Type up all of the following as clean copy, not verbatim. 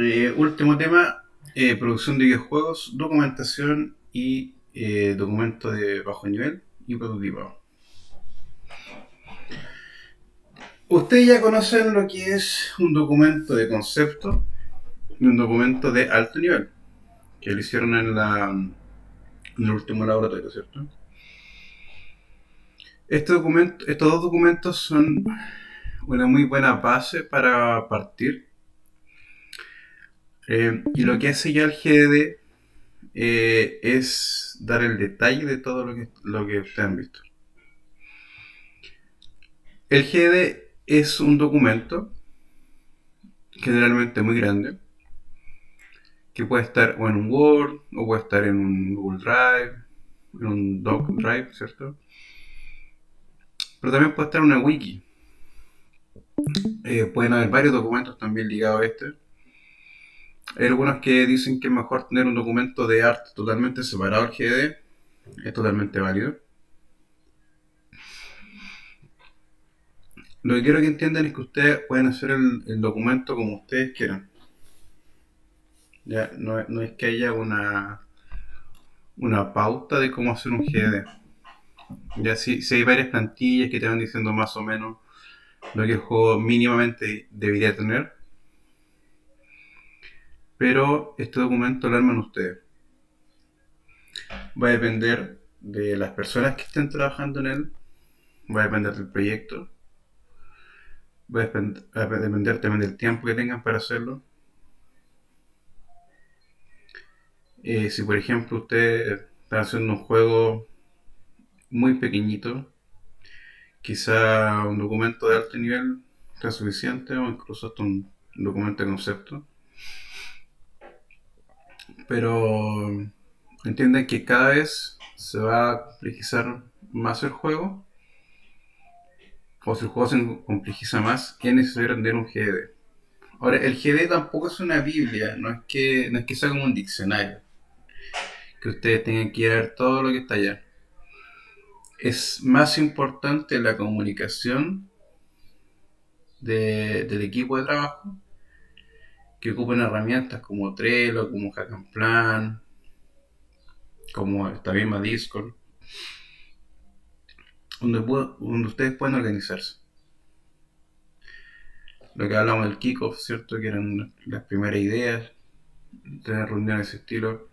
Último tema, producción de videojuegos, documentación y documento de bajo nivel y prototipado. Ustedes ya conocen lo que es un documento de concepto y un documento de alto nivel, que lo hicieron en el último laboratorio, ¿cierto? Estos dos documentos son una muy buena base para partir. Y lo que hace ya el GDD es dar el detalle de todo lo que ustedes han visto. El GD es un documento generalmente muy grande que puede estar o en un Word o puede estar en un Google Drive, en un Doc Drive, ¿cierto? Pero también puede estar en una wiki. Pueden haber varios documentos también ligados a este. Hay algunos que dicen que es mejor tener un documento de arte totalmente separado del GD. Es totalmente válido. Lo que quiero que entiendan es que ustedes pueden hacer el documento como ustedes quieran. Ya, no es que haya una pauta de cómo hacer un GD. Ya si hay varias plantillas que te van diciendo más o menos lo que el juego mínimamente debería tener, pero este documento lo arman ustedes. Va a depender de las personas que estén trabajando en él, va a depender del proyecto, va a depender también del tiempo que tengan para hacerlo. Si por ejemplo ustedes están haciendo un juego muy pequeñito, quizá un documento de alto nivel sea suficiente o incluso hasta un documento de concepto. Pero entienden que cada vez se va a complejizar más el juego, o si el juego se complejiza más, es necesario aprender un GD. Ahora, el GD tampoco es una Biblia, no es que sea como un diccionario, que ustedes tengan que ver todo lo que está allá. Es más importante la comunicación del equipo de trabajo, que ocupen herramientas como Trello, como Hack and Plan, como esta misma Discord, donde ustedes pueden organizarse. Lo que hablamos del kickoff, ¿cierto? Que eran las primeras ideas, tener reuniones de ese estilo.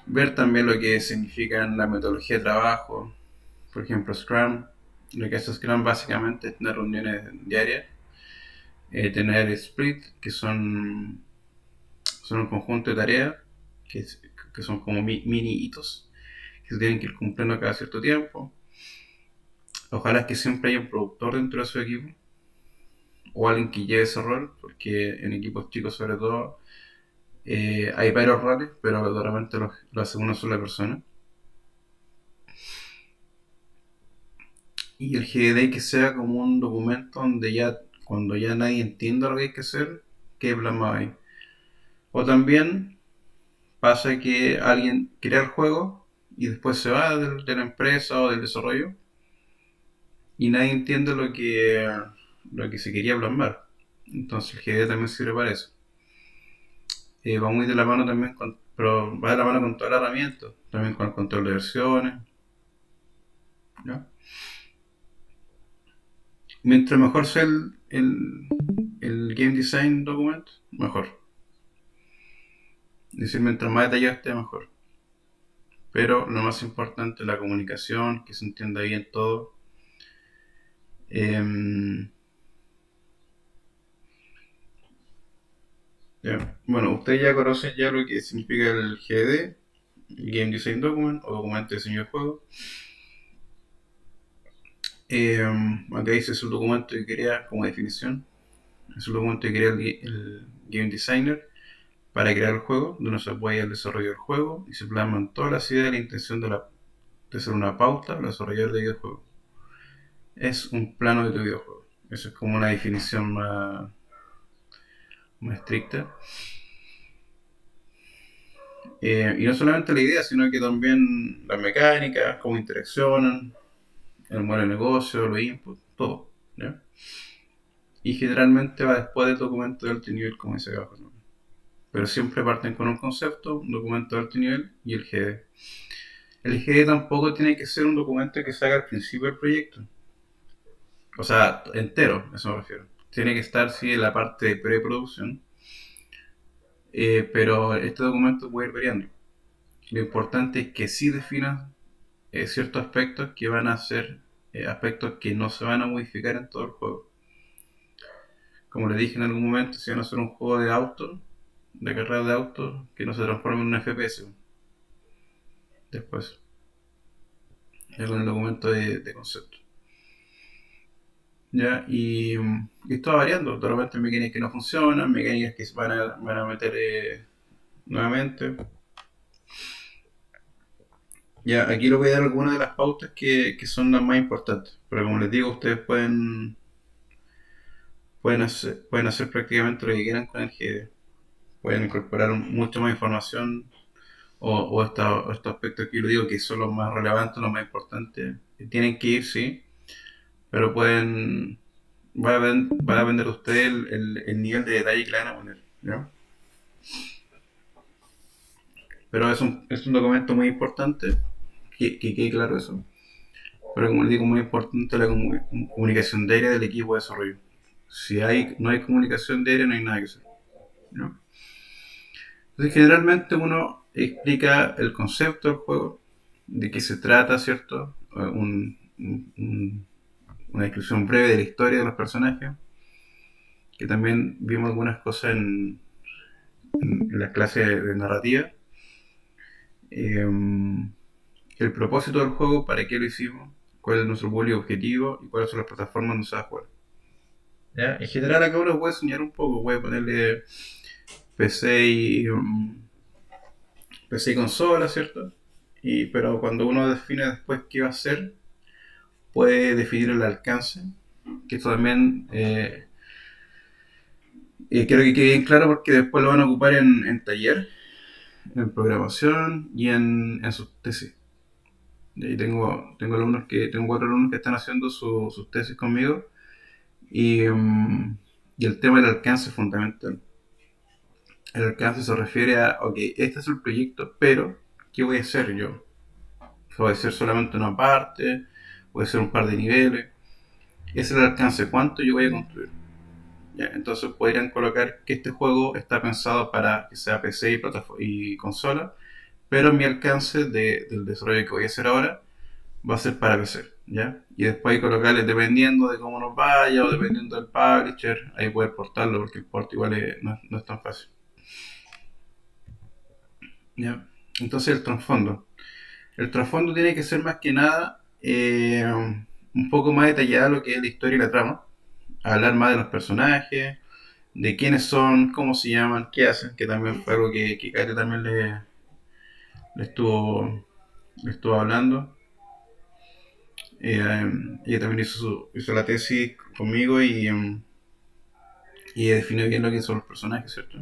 Ver también lo que significa la metodología de trabajo, por ejemplo Scrum. Lo que hace Scrum básicamente es tener reuniones diarias, tener split, que son un conjunto de tareas que, que son como mini hitos que se tienen que ir cumpliendo cada cierto tiempo. Ojalá es que siempre haya un productor dentro de su equipo o alguien que lleve ese rol, porque en equipos chicos sobre todo hay varios roles, pero verdaderamente lo hace una sola persona. Y el GD que sea como un documento donde ya, cuando ya nadie entienda lo que hay que hacer, quede plasmado ahí. O también pasa que alguien crea el juego y después se va de la empresa o del desarrollo y nadie entiende lo que se quería plasmar. Entonces el GD también sirve para eso. Va muy de la mano también pero va de la mano con toda la herramienta, también con el control de versiones, ¿ya? Mientras mejor sea el game design document, mejor. Es decir, mientras más detallado esté, mejor. Pero lo más importante es la comunicación, que se entienda bien todo. Eh, bueno, ustedes ya conocen ya lo que significa el GD, el Game Design Document o documento de diseño de juego. Acá dice es un documento que crea como definición. Es un documento que crea el Game Designer para crear el juego, donde se apoya el desarrollo del juego y se plasman todas las ideas y la intención de ser una pauta para desarrollar el videojuego. Es un plano de tu videojuego. Eso es como una definición más estricta. Y no solamente la idea, sino que también las mecánicas, cómo interaccionan, el modelo de negocio, los inputs, todo. ¿Ya? Y generalmente va después del documento de alto nivel, como dice acá abajo. pero siempre parten con un concepto, un documento de alto nivel y el GD. El GD tampoco tiene que ser un documento que se haga al principio del proyecto, o sea, entero, a eso me refiero. Tiene que estar, sí, en la parte de preproducción, pero este documento puede ir variando. Lo importante es que sí definan ciertos aspectos que van a ser aspectos que no se van a modificar en todo el juego. Como les dije en algún momento, si van a hacer un juego de auto, de carrera de autos, que no se transforme en un FPS después, con el documento de concepto. ¿Ya? Y esto va variando, de repente mecánicas que no funcionan, mecánicas que se van a meter nuevamente. Ya, aquí les voy a dar algunas de las pautas que son las más importantes, pero como les digo, ustedes pueden hacer prácticamente lo que quieran con el GD. Pueden incorporar mucha más información o estos aspectos que yo digo que son los más relevantes, los más importantes. Tienen que ir, sí, pero va a depender de ustedes el nivel de detalle que le van a poner, ¿ya? Pero es un documento muy importante, que quede claro eso. Pero como les digo, muy importante la comunicación diaria del equipo de desarrollo. Si no hay comunicación diaria, no hay nada que hacer, ¿no? Entonces, generalmente uno explica el concepto del juego, de qué se trata, ¿cierto? Una descripción breve de la historia de los personajes, que también vimos algunas cosas en las clases de narrativa. El propósito del juego, para qué lo hicimos, cuál es nuestro público objetivo y cuáles son las plataformas donde se va a jugar. ¿Ya? En general acá uno puede soñar un poco, puede ponerle PC PC y consola, ¿cierto? Pero cuando uno define después qué va a hacer, puede definir el alcance, que esto también quiero que quede bien claro porque después lo van a ocupar en taller, en programación y en sus tesis. Y tengo 4 alumnos que están haciendo sus tesis conmigo y el tema del alcance es fundamental. El alcance se refiere a, ok, este es el proyecto, pero ¿qué voy a hacer yo? Puede ser solamente una parte, puede ser un par de niveles. Ese es el alcance, cuánto yo voy a construir. ¿Ya? Entonces podrían colocar que este juego está pensado para que sea PC y consola, pero mi alcance del desarrollo que voy a hacer ahora va a ser para PC. ¿Ya? Y después hay que colocarle, dependiendo de cómo nos vaya o dependiendo del publisher, ahí puede portarlo porque el port igual no es tan fácil. ¿Ya? Entonces el trasfondo. El trasfondo tiene que ser más que nada un poco más detallada lo que es la historia y la trama. Hablar más de los personajes, de quiénes son, cómo se llaman, qué hacen, que también fue algo que Kate también le estuvo, le estuvo hablando. Ella también hizo la tesis conmigo y definió bien lo que son los personajes, ¿cierto?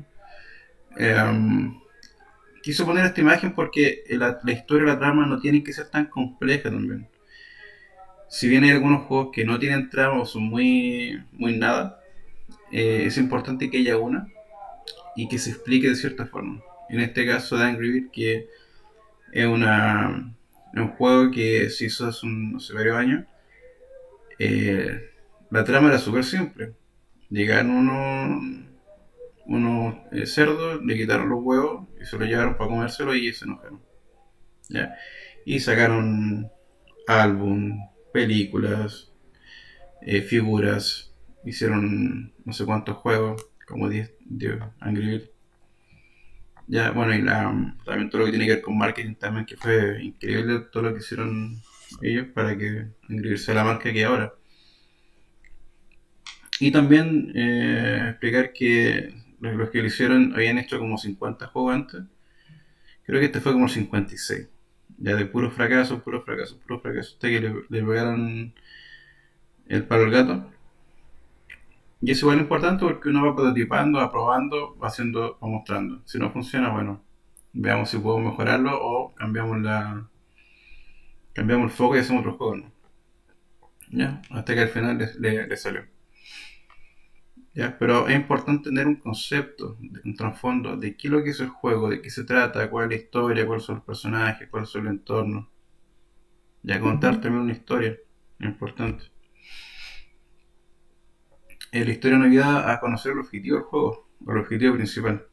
Eh, Quiso poner esta imagen porque la historia y la trama no tienen que ser tan compleja también. Si bien hay algunos juegos que no tienen trama o son muy nada, es importante que haya una y que se explique de cierta forma. En este caso de Angry Birds, que es un juego que se hizo hace varios años, la trama era súper simple. Llegaron unos cerdos, le quitaron los huevos y se los llevaron para comérselo y se enojaron. ¿Ya? Y sacaron álbum, películas, figuras, hicieron no sé cuántos juegos, como 10 de Angry Birds. Ya, bueno, también todo lo que tiene que ver con marketing también, que fue increíble todo lo que hicieron ellos para que Angry Birds sea la marca que hay ahora. Y también explicar que los que lo hicieron habían hecho como 50 juegos antes. Creo que este fue como el 56. Ya de puros fracasos, puros fracasos, puros fracasos. Hasta que le pegaron el palo al gato. Y es igual importante porque uno va prototipando, va probando, va haciendo, va mostrando. Si no funciona, bueno, veamos si podemos mejorarlo o cambiamos el foco y hacemos otro juego, ¿no? Ya, hasta que al final le salió. ¿ya? Pero es importante tener un concepto, un trasfondo de qué es lo que es el juego, de qué se trata, cuál es la historia, cuáles son los personajes, cuál es el entorno. Ya contar también una historia, es importante. La historia nos ayuda a conocer el objetivo del juego, o el objetivo principal.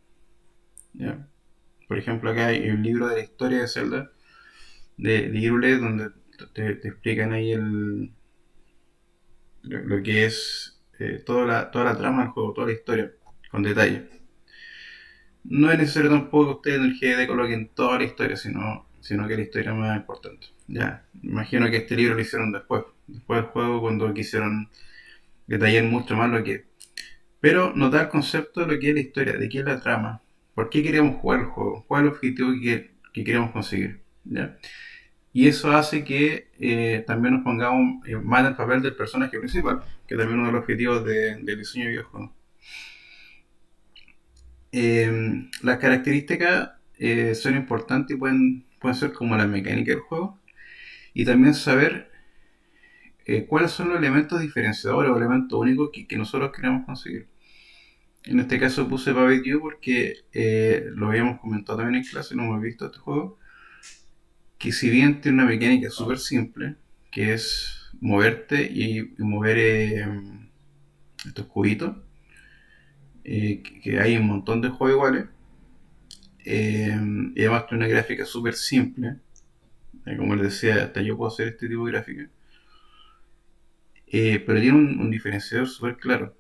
¿Ya? Por ejemplo, acá hay un libro de la historia de Zelda, de Hyrule, donde te explican ahí lo que es toda la trama del juego, toda la historia, con detalle. No es necesario tampoco que ustedes en el GD coloquen toda la historia, sino que la historia más importante. Ya, imagino que este libro lo hicieron después del juego, cuando quisieron detallar mucho más lo que es. Pero nos da el concepto de lo que es la historia, de qué es la trama, por qué queremos jugar el juego, cuál es el objetivo que queremos conseguir. ¿Ya? Y eso hace que también nos pongamos más en el papel del personaje principal, que también es uno de los objetivos del diseño de videojuegos. Las características son importantes y pueden ser como la mecánica del juego. Y también saber cuáles son los elementos diferenciadores o elementos únicos que nosotros queremos conseguir. En este caso puse Babette You porque lo habíamos comentado también en clase, lo hemos visto este juego, que si bien tiene una mecánica súper simple, que es moverte y mover estos cubitos, que hay un montón de juegos iguales, y además tiene una gráfica súper simple, como les decía, hasta yo puedo hacer este tipo de gráfica, pero tiene un diferenciador súper claro,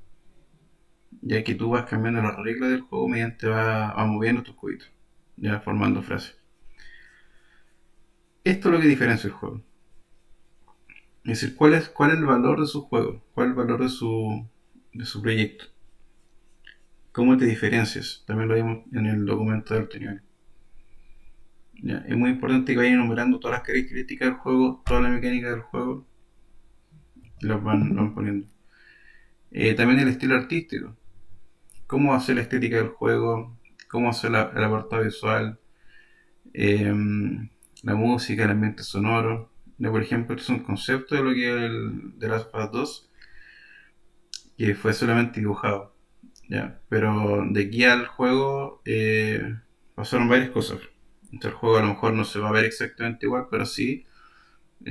ya que tú vas cambiando las reglas del juego mediante va moviendo tus cubitos, ya formando frases. Esto es lo que diferencia el juego. Es decir, cuál es el valor de su juego, cuál es el valor de su proyecto, cómo te diferencias. También lo vimos en el documento de Artenioni. Es muy importante que vayan enumerando todas las características del juego, toda la mecánica del juego, y las van poniendo. También el estilo artístico, cómo hacer la estética del juego, cómo hacer el apartado visual, eh, la música, el ambiente sonoro. Por ejemplo, este es un concepto de lo que es el de Last of Us 2, que fue solamente dibujado. ¿Ya? Pero de aquí al juego pasaron varias cosas. Entonces el juego a lo mejor no se va a ver exactamente igual, pero sí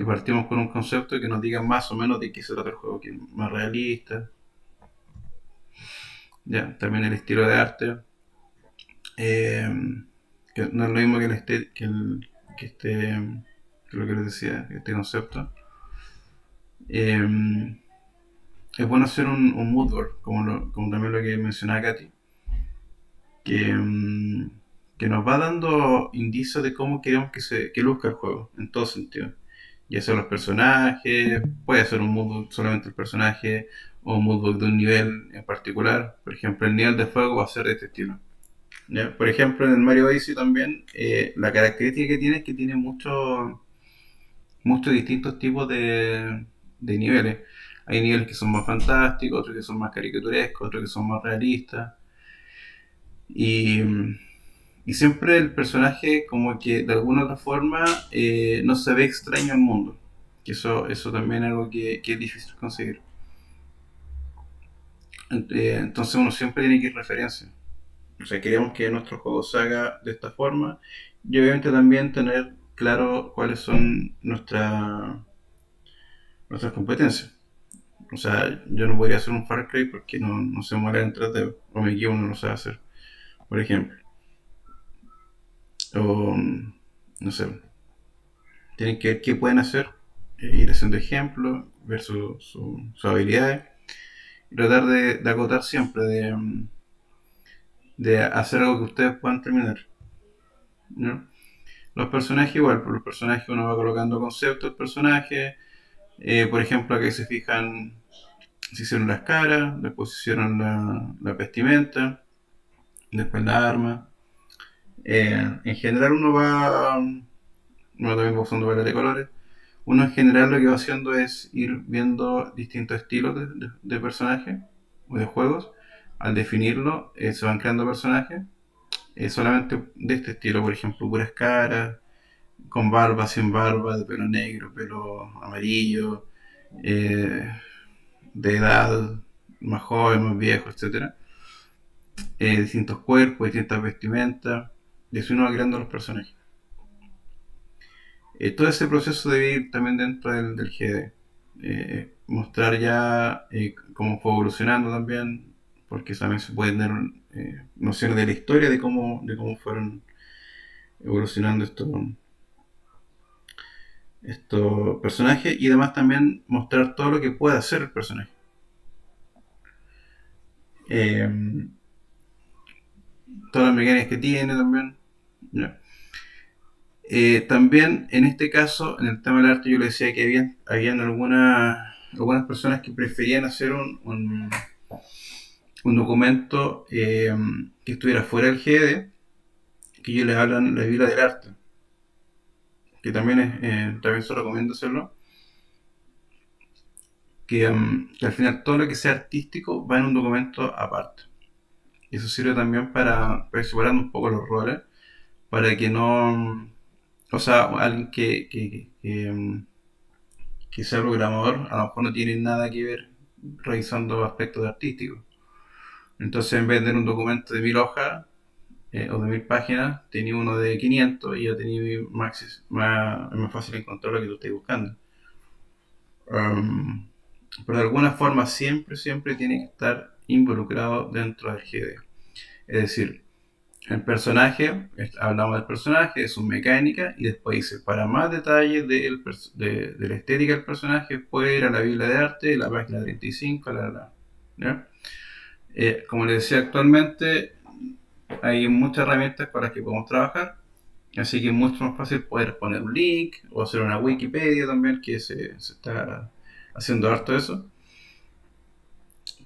partimos con un concepto que nos diga más o menos de qué se trata el juego, que es más realista. ¿Ya? También el estilo de arte, eh, que no es lo mismo que, el este, que este que lo que les decía, este concepto. Eh, es bueno hacer un mood board, como también lo que mencionaba Katy, que, que nos va dando indicios de cómo queremos que luzca el juego, en todo sentido. Ya sea los personajes, puede ser un moodbook solamente el personaje, o un moodbook de un nivel en particular. Por ejemplo, el nivel de fuego va a ser de este estilo. ¿Ya? Por ejemplo, en el Mario Odyssey también, la característica que tiene es que tiene muchos distintos tipos de niveles. Hay niveles que son más fantásticos, otros que son más caricaturescos, otros que son más realistas. Y, y siempre el personaje como que de alguna otra forma no se ve extraño al mundo. Que eso también es algo que es difícil conseguir. Entonces uno siempre tiene que ir referencia. O sea, queremos que nuestro juego se haga de esta forma y obviamente también tener claro cuáles son nuestras competencias. O sea, yo no podría hacer un Far Cry porque no sé mover en 3D o mi guía uno no lo sabe hacer, por ejemplo. O no sé, tienen que ver qué pueden hacer, ir haciendo ejemplos, ver sus habilidades y tratar de acotar siempre, de hacer algo que ustedes puedan terminar. ¿No? Los personajes igual, por los personajes uno va colocando conceptos del personaje, por ejemplo aquí se fijan, se hicieron las caras, después se hicieron la vestimenta, después la arma. En general uno también va usando variedad de colores. Uno en general lo que va haciendo es ir viendo distintos estilos de personajes o de juegos. Al definirlo, se van creando personajes solamente de este estilo, por ejemplo, puras caras, con barba, sin barba, de pelo negro, pelo amarillo, eh, de edad. más joven, más viejo, etcétera, distintos cuerpos, distintas vestimentas, y así uno va creando los personajes. Todo ese proceso debe ir también dentro del GD. Mostrar ya cómo fue evolucionando también, porque también se pueden tener nociones de la historia de cómo fueron evolucionando estos personajes, y además también mostrar todo lo que puede hacer el personaje. Eh, Todas las mecánicas que tiene también. ¿Ya? También en este caso, en el tema del arte, yo le decía que habían algunas personas que preferían hacer un documento que estuviera fuera del GED, que ellos les hablan la Biblia del arte, que también se recomienda hacerlo, que al final todo lo que sea artístico va en un documento aparte. Y eso sirve también para ir separando un poco los roles, para que no... O sea, alguien que sea programador a lo mejor no tiene nada que ver revisando aspectos artísticos. Entonces, en vez de tener un documento de 1000 hojas o de 1000 páginas, tenía uno de 500 y ya tenía es más fácil encontrar lo que tú estés buscando. Um, pero de alguna forma siempre tiene que estar involucrado dentro del GD. Es decir, el personaje, hablamos del personaje, de su mecánica, y después dice, para más detalles de la estética del personaje, puede ir a la Biblia de Arte, la página 35, ¿ya? Como les decía, actualmente hay muchas herramientas con las que podemos trabajar, así que es mucho más fácil poder poner un link o hacer una Wikipedia también, que se está haciendo harto eso,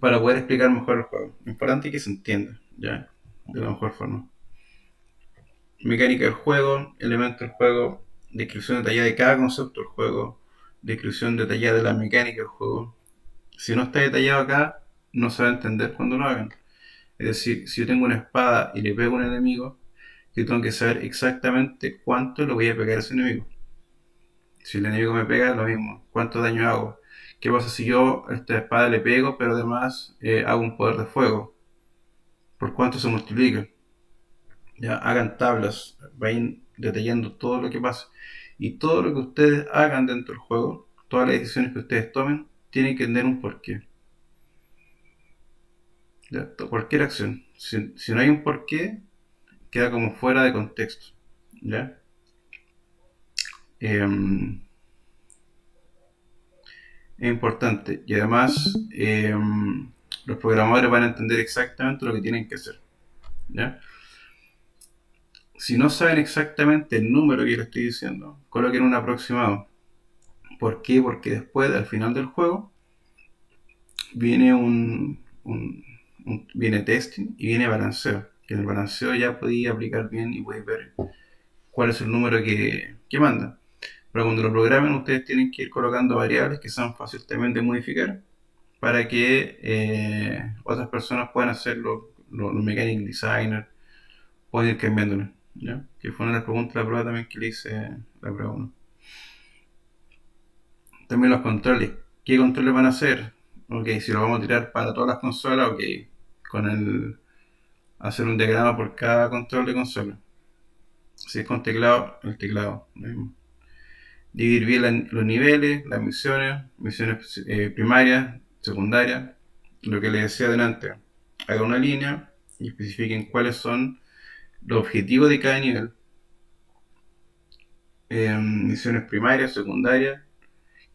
para poder explicar mejor el juego. Lo importante es que se entienda, ¿ya? De la mejor forma. Mecánica del juego, elementos del juego, descripción detallada de cada concepto del juego, descripción detallada de la mecánica del juego. Si no está detallado acá, no se va a entender cuando lo hagan. Es decir, si yo tengo una espada y le pego a un enemigo, yo tengo que saber exactamente cuánto le voy a pegar a ese enemigo. Si el enemigo me pega, lo mismo. ¿Cuánto daño hago? ¿Qué pasa si yo a esta espada le pego, pero además hago un poder de fuego? ¿Por cuánto se multiplica? Ya hagan tablas, vayan detallando todo lo que pasa. Y todo lo que ustedes hagan dentro del juego, todas las decisiones que ustedes tomen, tienen que tener un porqué. ¿Ya? Cualquier acción. Si no hay un porqué, queda como fuera de contexto. ¿Ya? Es importante. Y además, los programadores van a entender exactamente lo que tienen que hacer. ¿Ya? Si no saben exactamente el número que yo les estoy diciendo, coloquen un aproximado. ¿Por qué? Porque después, al final del juego, viene viene testing y viene balanceo. Que en el balanceo ya podéis aplicar bien y podéis ver cuál es el número que manda. Pero cuando lo programen, ustedes tienen que ir colocando variables que sean fáciles también de modificar para que otras personas puedan hacerlo, los mechanic designers, pueden ir cambiándolo. ¿Ya? Que fue una de las preguntas de la prueba también que le hice la prueba 1. También los controles. ¿Qué controles van a hacer? Ok, si lo vamos a tirar para todas las consolas, ok, con hacer un diagrama por cada control de consola. Si es con teclado, el teclado. Lo mismo. Dividir bien los niveles, las misiones primarias, secundarias. Lo que les decía adelante. Hagan una línea y especifiquen cuáles son los objetivos de cada nivel. Misiones primarias, secundarias.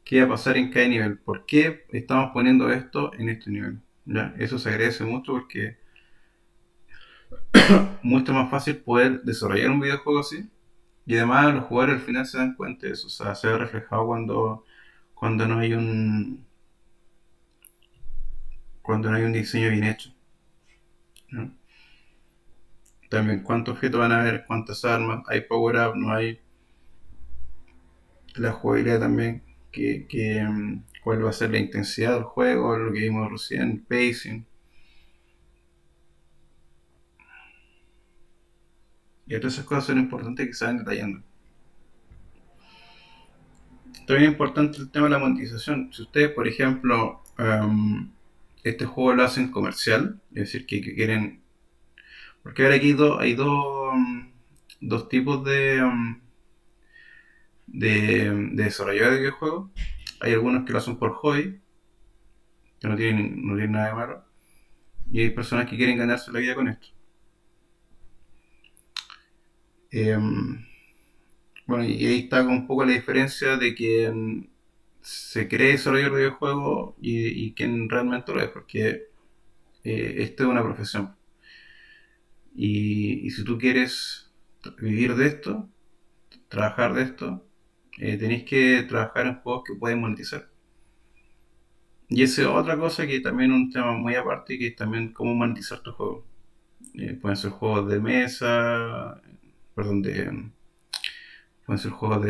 ¿Qué va a pasar en cada nivel? ¿Por qué estamos poniendo esto en este nivel? ¿Ya? Eso se agradece mucho porque mucho más fácil poder desarrollar un videojuego así. Y además los jugadores al final se dan cuenta de eso. O sea, se ve reflejado cuando no hay cuando no hay un diseño bien hecho, ¿no? También cuántos objetos van a haber, cuántas armas, hay power up, no hay, la jugabilidad también, cuál va a ser la intensidad del juego, lo que vimos recién, el pacing. Y todas esas cosas son importantes que se vayan detallando. También es importante el tema de la monetización. Si ustedes, por ejemplo, este juego lo hacen comercial, es decir, que quieren... Porque ahora aquí dos tipos de desarrolladores de videojuegos. Hay algunos que lo hacen por hobby, que no tienen nada de malo, y hay personas que quieren ganarse la vida con esto. Em, bueno, y ahí está un poco la diferencia de quien se cree desarrollador de videojuegos y quien realmente lo es, porque esto es una profesión. Y si tú quieres vivir de esto, trabajar de esto, tenéis que trabajar en juegos que pueden monetizar. Y esa es otra cosa que también es un tema muy aparte, que es también cómo monetizar tu juego. Pueden ser juegos de mesa, perdón, pueden ser juegos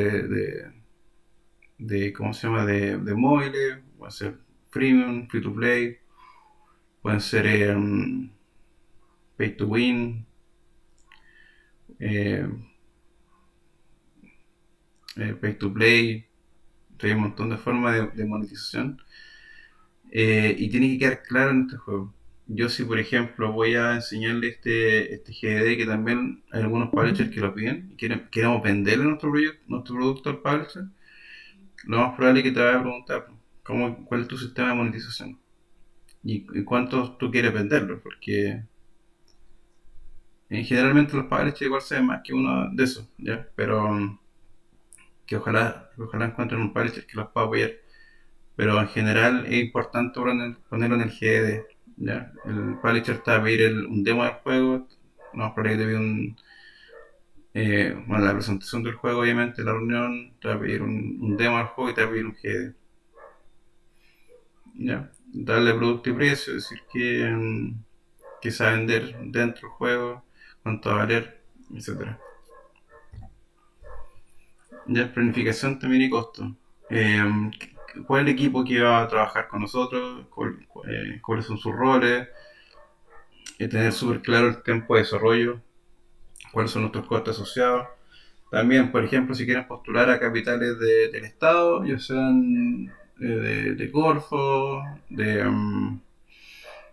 ¿cómo se llama? De móviles, pueden ser freemium, free to play, pueden ser pay to win, eh, pay to play, hay un montón de formas de monetización. Y tiene que quedar claro en este juego. Yo si por ejemplo voy a enseñarle este GDD, que también hay algunos publishers que lo piden y queremos venderle nuestro producto al publisher, lo más probable es que te vaya a preguntar cuál es tu sistema de monetización y cuánto tú quieres venderlo, porque generalmente los publishers igual saben más que uno de eso, ¿ya? Pero que ojalá encuentren un publisher que los pueda apoyar. Pero en general es importante ponerlo en el GD. ¿Ya? El publisher te va a pedir un demo del juego, no, por ahí te pide bueno, la presentación del juego, obviamente, la reunión, te va a pedir un demo del juego y te va a pedir un GD. ¿Ya? Darle producto y precio, decir que se va a vender dentro del juego, cuánto va a valer, etcétera. Ya, planificación también y costo. Eh, ¿Cuál es el equipo que va a trabajar con nosotros? ¿Cuáles son sus roles? Tener súper claro el tiempo de desarrollo, cuáles son nuestros costes asociados. También, por ejemplo, si quieren postular a capitales del Estado, ya sean de Corfo, de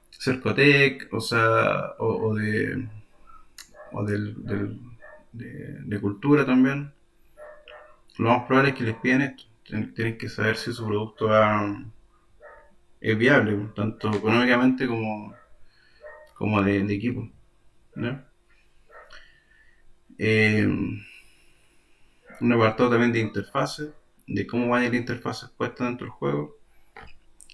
Cercotec, o sea, o de cultura también, lo más probable es que les piden esto. Tienen que saber si su producto es viable, tanto económicamente como de equipo. ¿No? Eh, un apartado también de interfaces, de cómo van a ir las interfaces puestas dentro del juego.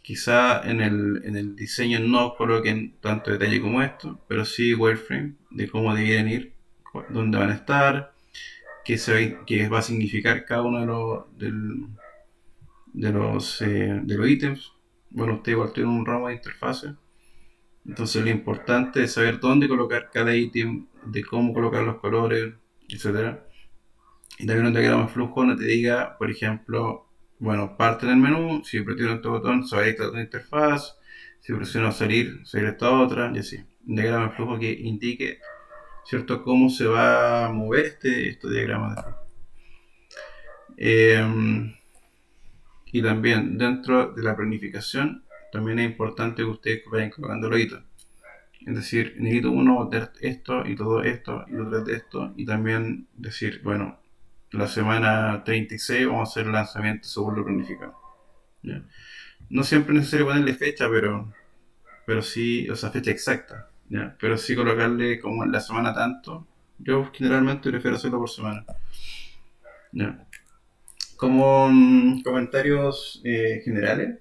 Quizá en el diseño no coloquen tanto detalle como esto, pero sí wireframe de cómo deben ir, dónde van a estar, qué va a significar cada uno de los ítems. Bueno, usted igual tiene un ramo de interfaces, entonces lo importante es saber dónde colocar cada ítem, de cómo colocar los colores, etcétera. Y también un diagrama de flujo donde te diga, por ejemplo, bueno, parte del menú, si presiono este botón se va a ir a otra interfaz, si presiono salir, se va a ir a esta otra, y así. Un diagrama de flujo que indique, ¿cierto?, cómo se va a mover este diagrama de flujo. Y también dentro de la planificación, también es importante que ustedes vayan colocando los hitos. Es decir, necesito uno de esto y todo esto y otro de esto, y también decir, bueno, la semana 36 vamos a hacer el lanzamiento según lo planificado. ¿Ya? No siempre es necesario ponerle fecha, pero sí, o sea, fecha exacta, ¿ya? Pero sí colocarle como en la semana tanto. Yo generalmente prefiero hacerlo por semana. ¿Ya? Como comentarios generales,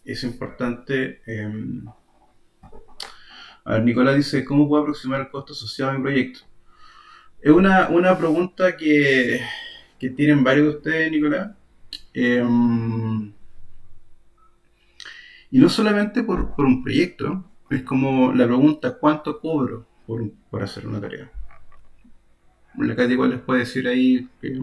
es importante. A ver, Nicolás dice: ¿cómo puedo aproximar el costo asociado a mi proyecto? Es una pregunta que tienen varios de ustedes, Nicolás. Eh, y no solamente por un proyecto, es como la pregunta: ¿cuánto cobro por hacer una tarea? La Katy igual les puede decir ahí que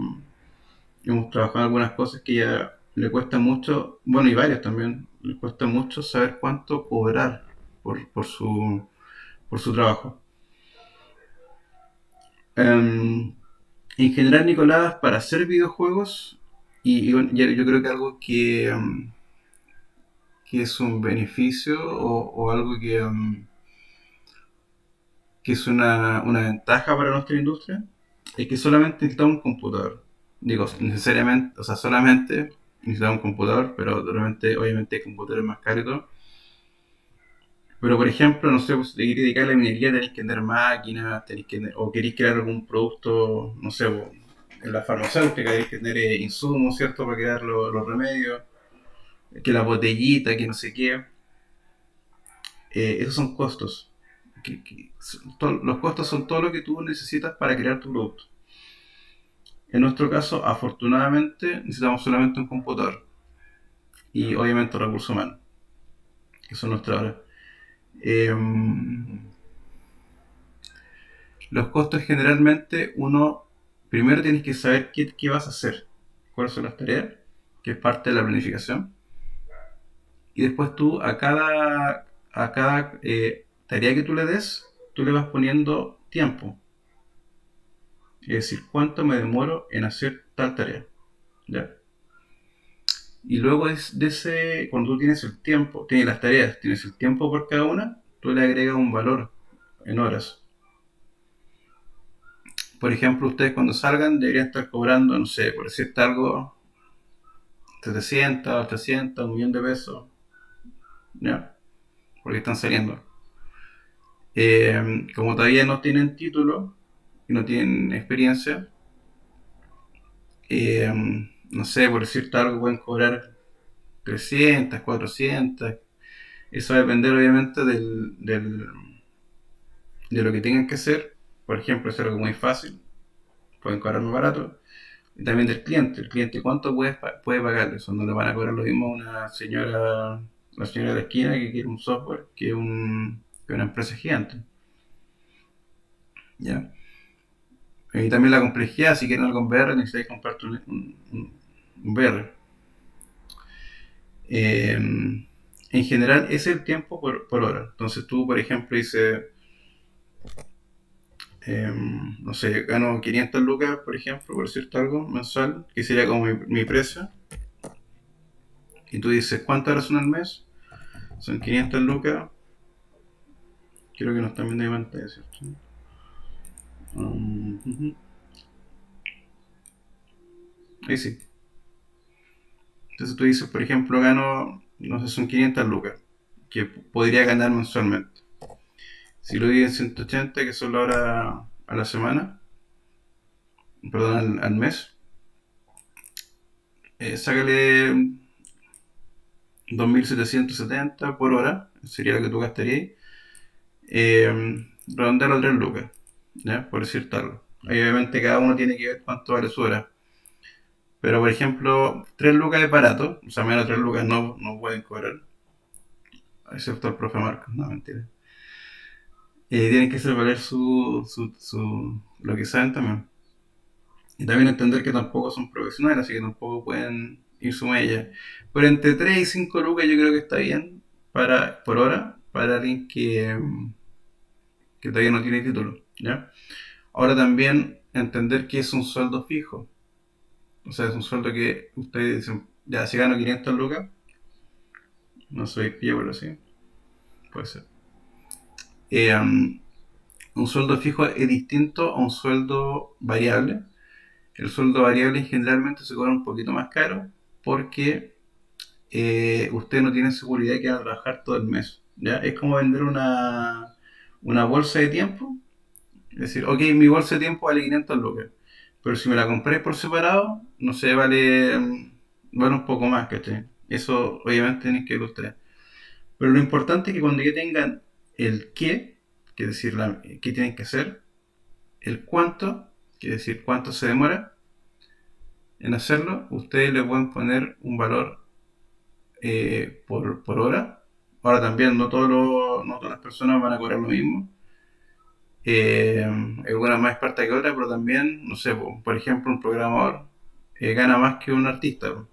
hemos trabajado en algunas cosas que ya le cuesta mucho, bueno, y varias también, le cuesta mucho saber cuánto cobrar por su trabajo. En general, Nicolás, para hacer videojuegos, y yo creo que algo que es un beneficio o algo que es una ventaja para nuestra industria, es que solamente necesitamos un computador. Digo, necesariamente, o sea, solamente necesitamos un computador, pero realmente, obviamente, hay computadores más caros y todo. Pero, por ejemplo, no sé, pues, si te querés dedicar a la minería, tenéis que tener máquinas, o queréis crear algún producto, no sé, pues, en la farmacéutica, tenéis que tener insumos, ¿cierto?, para crear los remedios, que la botellita, que no sé qué. Esos son costos. Los costos son todo lo que tú necesitas para crear tu producto. En nuestro caso, afortunadamente, necesitamos solamente un computador y obviamente recursos humanos, que son nuestra hora. Eh, los costos generalmente uno, primero tienes que saber qué vas a hacer, cuáles son las tareas, que es parte de la planificación, y después tú a cada tarea que tú le des, tú le vas poniendo tiempo, es decir, cuánto me demoro en hacer tal tarea. ¿Ya? Y luego de ese, cuando tú tienes el tiempo, tienes las tareas, tienes el tiempo por cada una, tú le agregas un valor en horas. Por ejemplo, ustedes cuando salgan deberían estar cobrando, no sé, por decirte algo, 700, 800, 1 millón de pesos, ¿ya? Porque están saliendo. Como todavía no tienen título y no tienen experiencia, eh, no sé, por decirte algo, pueden cobrar 300, 400. Eso va a depender obviamente de lo que tengan que hacer. Por ejemplo, es algo muy fácil, pueden cobrar más barato. Y también del cliente, el cliente cuánto puede pagar eso, no le van a cobrar lo mismo a una señora, la señora de la esquina que quiere un software que una empresa gigante. ¿Ya? Y también la complejidad, si quieren algo en VR necesitáis comprarte un VR. En general es el tiempo por hora. Entonces tú, por ejemplo, dices, no sé, gano 500 lucas, por ejemplo, por decirte algo, mensual, que sería como mi precio. Y tú dices, ¿cuántas horas son al mes? Son 500 lucas. Creo que nos están viendo de pantalla, ¿cierto? Ujú. Ahí sí. Entonces tú dices, por ejemplo, gano, no sé, son 500 lucas, que podría ganar mensualmente. Si lo divides en 180, que son la hora a la semana, perdón, al mes, sácale 2.770 por hora, sería lo que tú gastarías. Redondealo a 3 lucas, ¿ya? Por decir algo. Ahí obviamente cada uno tiene que ver cuánto vale su hora. Pero por ejemplo, 3 lucas es barato, o sea, menos de 3 lucas no pueden cobrar, excepto el profe Marcos, no, mentira. Tienen que hacer valer lo que saben también. Y también entender que tampoco son profesionales, así que tampoco pueden ir su mella. Pero entre 3 y 5 lucas yo creo que está bien por hora para alguien que todavía no tiene título, ¿ya? Ahora también entender que es un sueldo fijo. O sea, es un sueldo que ustedes dicen, ya si gano 500 lucas, no soy pío, pero sí, puede ser. Un sueldo fijo es distinto a un sueldo variable. El sueldo variable generalmente se cobra un poquito más caro porque usted no tiene seguridad de que va a trabajar todo el mes. ¿Ya? Es como vender una bolsa de tiempo. Es decir, ok, mi bolsa de tiempo vale 500 lucas. Pero si me la compré por separado, no sé, vale un poco más, ¿cachai? Eso obviamente tienen que ver ustedes. Pero lo importante es que cuando ya tengan el qué, que es decir, qué tienen que hacer, el cuánto, que es decir, cuánto se demora en hacerlo, ustedes le pueden poner un valor por hora. Ahora también no todas las personas van a cobrar lo mismo. Algunas más expertas que otras, pero también, no sé, por ejemplo, un programador gana más que un artista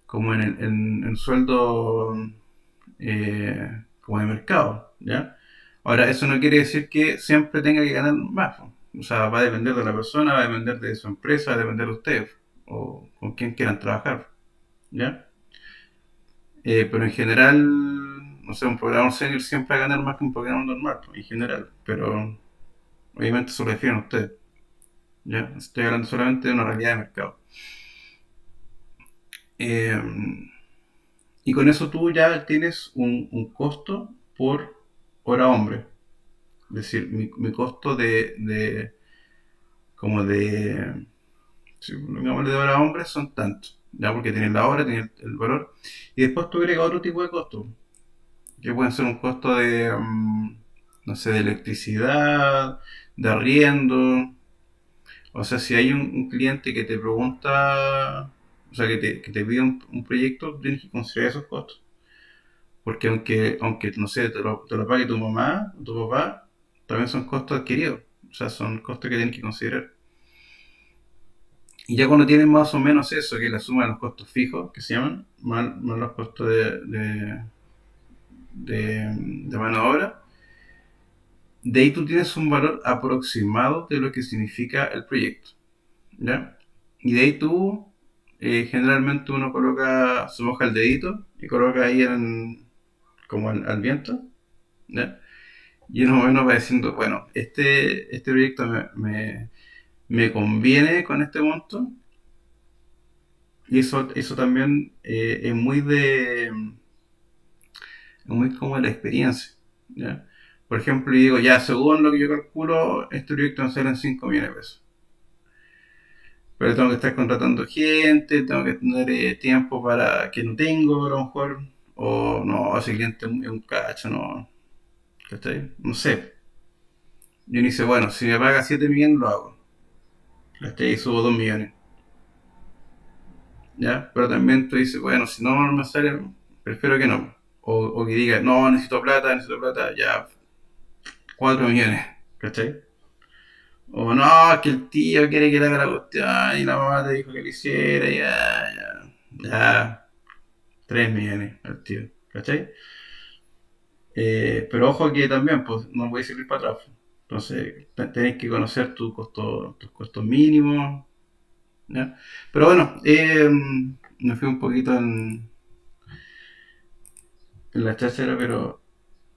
como en sueldo como de mercado, ¿ya? Ahora, eso no quiere decir que siempre tenga que ganar más, po. O sea, va a depender de la persona, va a depender de su empresa, va a depender de ustedes o con quién quieran trabajar. ¿ya? Pero en general, no sé, un programador senior siempre va a ganar más que un programador normal, pues, en general. Pero obviamente eso lo definen ustedes, ¿ya? Estoy hablando solamente de una realidad de mercado. Eh, y con eso tú ya tienes un costo por hora hombre. Es decir, mi costo como de, sí, de hora hombre son tantos. Ya porque tienes la hora, tienes el valor. Y después tú agregas otro tipo de costos. Que pueden ser un costo de, no sé, de electricidad, de arriendo. O sea, si hay un cliente que te pregunta, o sea, que te pide un proyecto, tienes que considerar esos costos. Porque aunque no sé, te lo pague tu mamá o tu papá, también son costos adquiridos. O sea, son costos que tienes que considerar. Y ya cuando tienes más o menos eso, que es la suma de los costos fijos, que se llaman, más los costos de mano de obra, de ahí tú tienes un valor aproximado de lo que significa el proyecto, ¿ya? Y de ahí tú, generalmente uno coloca, se moja el dedito y coloca ahí como al viento, ¿ya? Y uno más o menos va diciendo, bueno, este proyecto me conviene con este monto. Y eso también es muy como de la experiencia, ¿ya? Por ejemplo, yo digo, ya, según lo que yo calculo, este proyecto me sale en 5 millones de pesos. Pero tengo que estar contratando gente, tengo que tener tiempo para que no tengo, a lo mejor. O no, ese cliente es un cacho, no. ¿Cachai? No sé. Yo dice, bueno, si me paga 7 millones, lo hago. ¿Cachai? Y subo 2 millones. ¿Ya? Pero también tú dices, bueno, si no me sale, prefiero que no. O que diga, no, necesito plata, ya, 4 millones. ¿Cachai? O no, que el tío quiere que le haga la cuestión y la mamá te dijo que lo hiciera, ya, 3 millones al tío, ¿cachai? Pero ojo que también, pues, no puedes ir para atrás. Entonces, tenés que conocer tus costos mínimos, ¿ya? Pero bueno, me fui un poquito en la cháchara, pero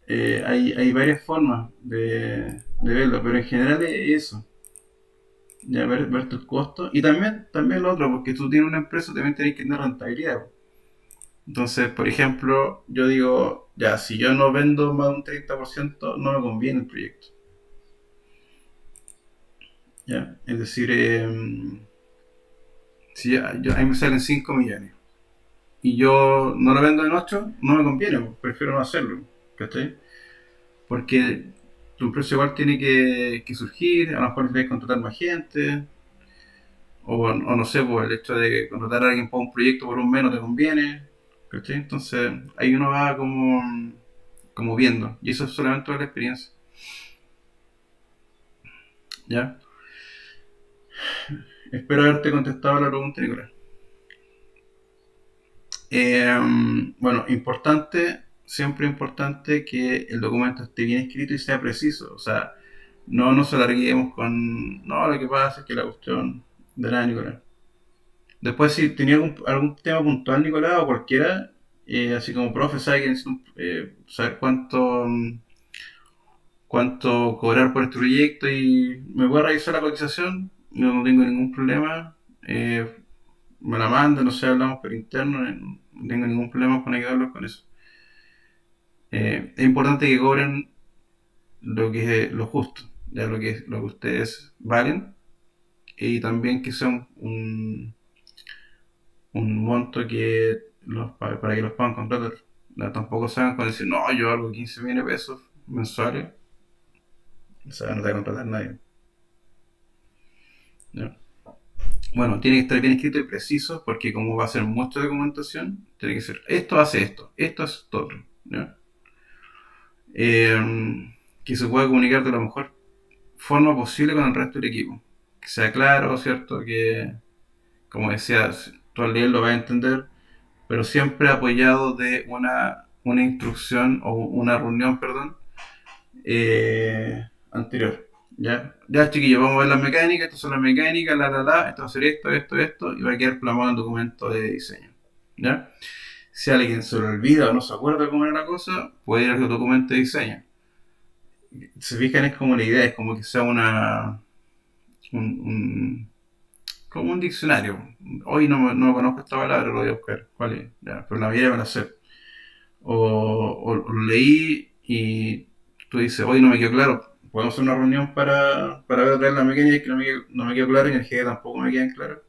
hay varias formas de verlo, pero en general es eso. Ya ver tus costos. Y también lo otro, porque tú tienes una empresa, también tenés que tener rentabilidad. Entonces, por ejemplo, yo digo, ya, si yo no vendo más de un 30% no me conviene el proyecto. ¿Ya? Es decir, si ahí me salen 5 millones y yo no lo vendo en 8 no me conviene, pues, prefiero no hacerlo. ¿Cachai? Porque tu empresa igual tiene que surgir, a lo mejor tienes que contratar más gente, o no sé, pues el hecho de contratar a alguien para un proyecto por un mes no te conviene. ¿Cachai? Entonces ahí uno va como viendo. Y eso es solamente toda la experiencia. ¿Ya? Espero haberte contestado la pregunta, Nicolás. Bueno, siempre importante que el documento esté bien escrito y sea preciso. O sea, no nos alarguemos con, no, lo que pasa es que la cuestión de la Nicolás. Después, si tenía algún tema puntual, Nicolás, o cualquiera, así como profe, ¿sabe saber cuánto cobrar por este proyecto y me puede revisar la cotización? Yo no tengo ningún problema. Me la manda, no sé, hablamos por interno, no tengo ningún problema con ayudarlos con eso. Es importante que cobren lo que es lo justo, ya lo que ustedes valen, y también que sea un monto para que los puedan contratar. No, tampoco se hagan con decir, no, yo hago 15 millones de pesos mensuales, o sea, no te va a contratar nadie. ¿Ya? Bueno, tiene que estar bien escrito y preciso porque como va a ser mucha documentación, tiene que ser esto hace esto hace esto otro. ¿Ya? Que se pueda comunicar de la mejor forma posible con el resto del equipo. Que sea claro, ¿cierto? Que, como decías, tú al leer lo vas a entender, pero siempre apoyado de una instrucción o una reunión, perdón, anterior. Ya chiquillos, vamos a ver las mecánicas, estas son las mecánicas, esto va a ser esto, y va a quedar plasmado en el documento de diseño. ¿ya? Si a alguien se le olvida o no se acuerda cómo era la cosa, puede ir al documento de diseño. Se fijan, es como la idea, es como que sea un- como un diccionario. Hoy no conozco esta palabra, lo voy a buscar. ¿Cuál es? Ya, pero la mayoría me la sé. O lo leí y tú dices, hoy no me quedó claro. Podemos hacer una reunión para ver otra vez la mecánica que no me quedó claro y en el GD tampoco me quedan claro.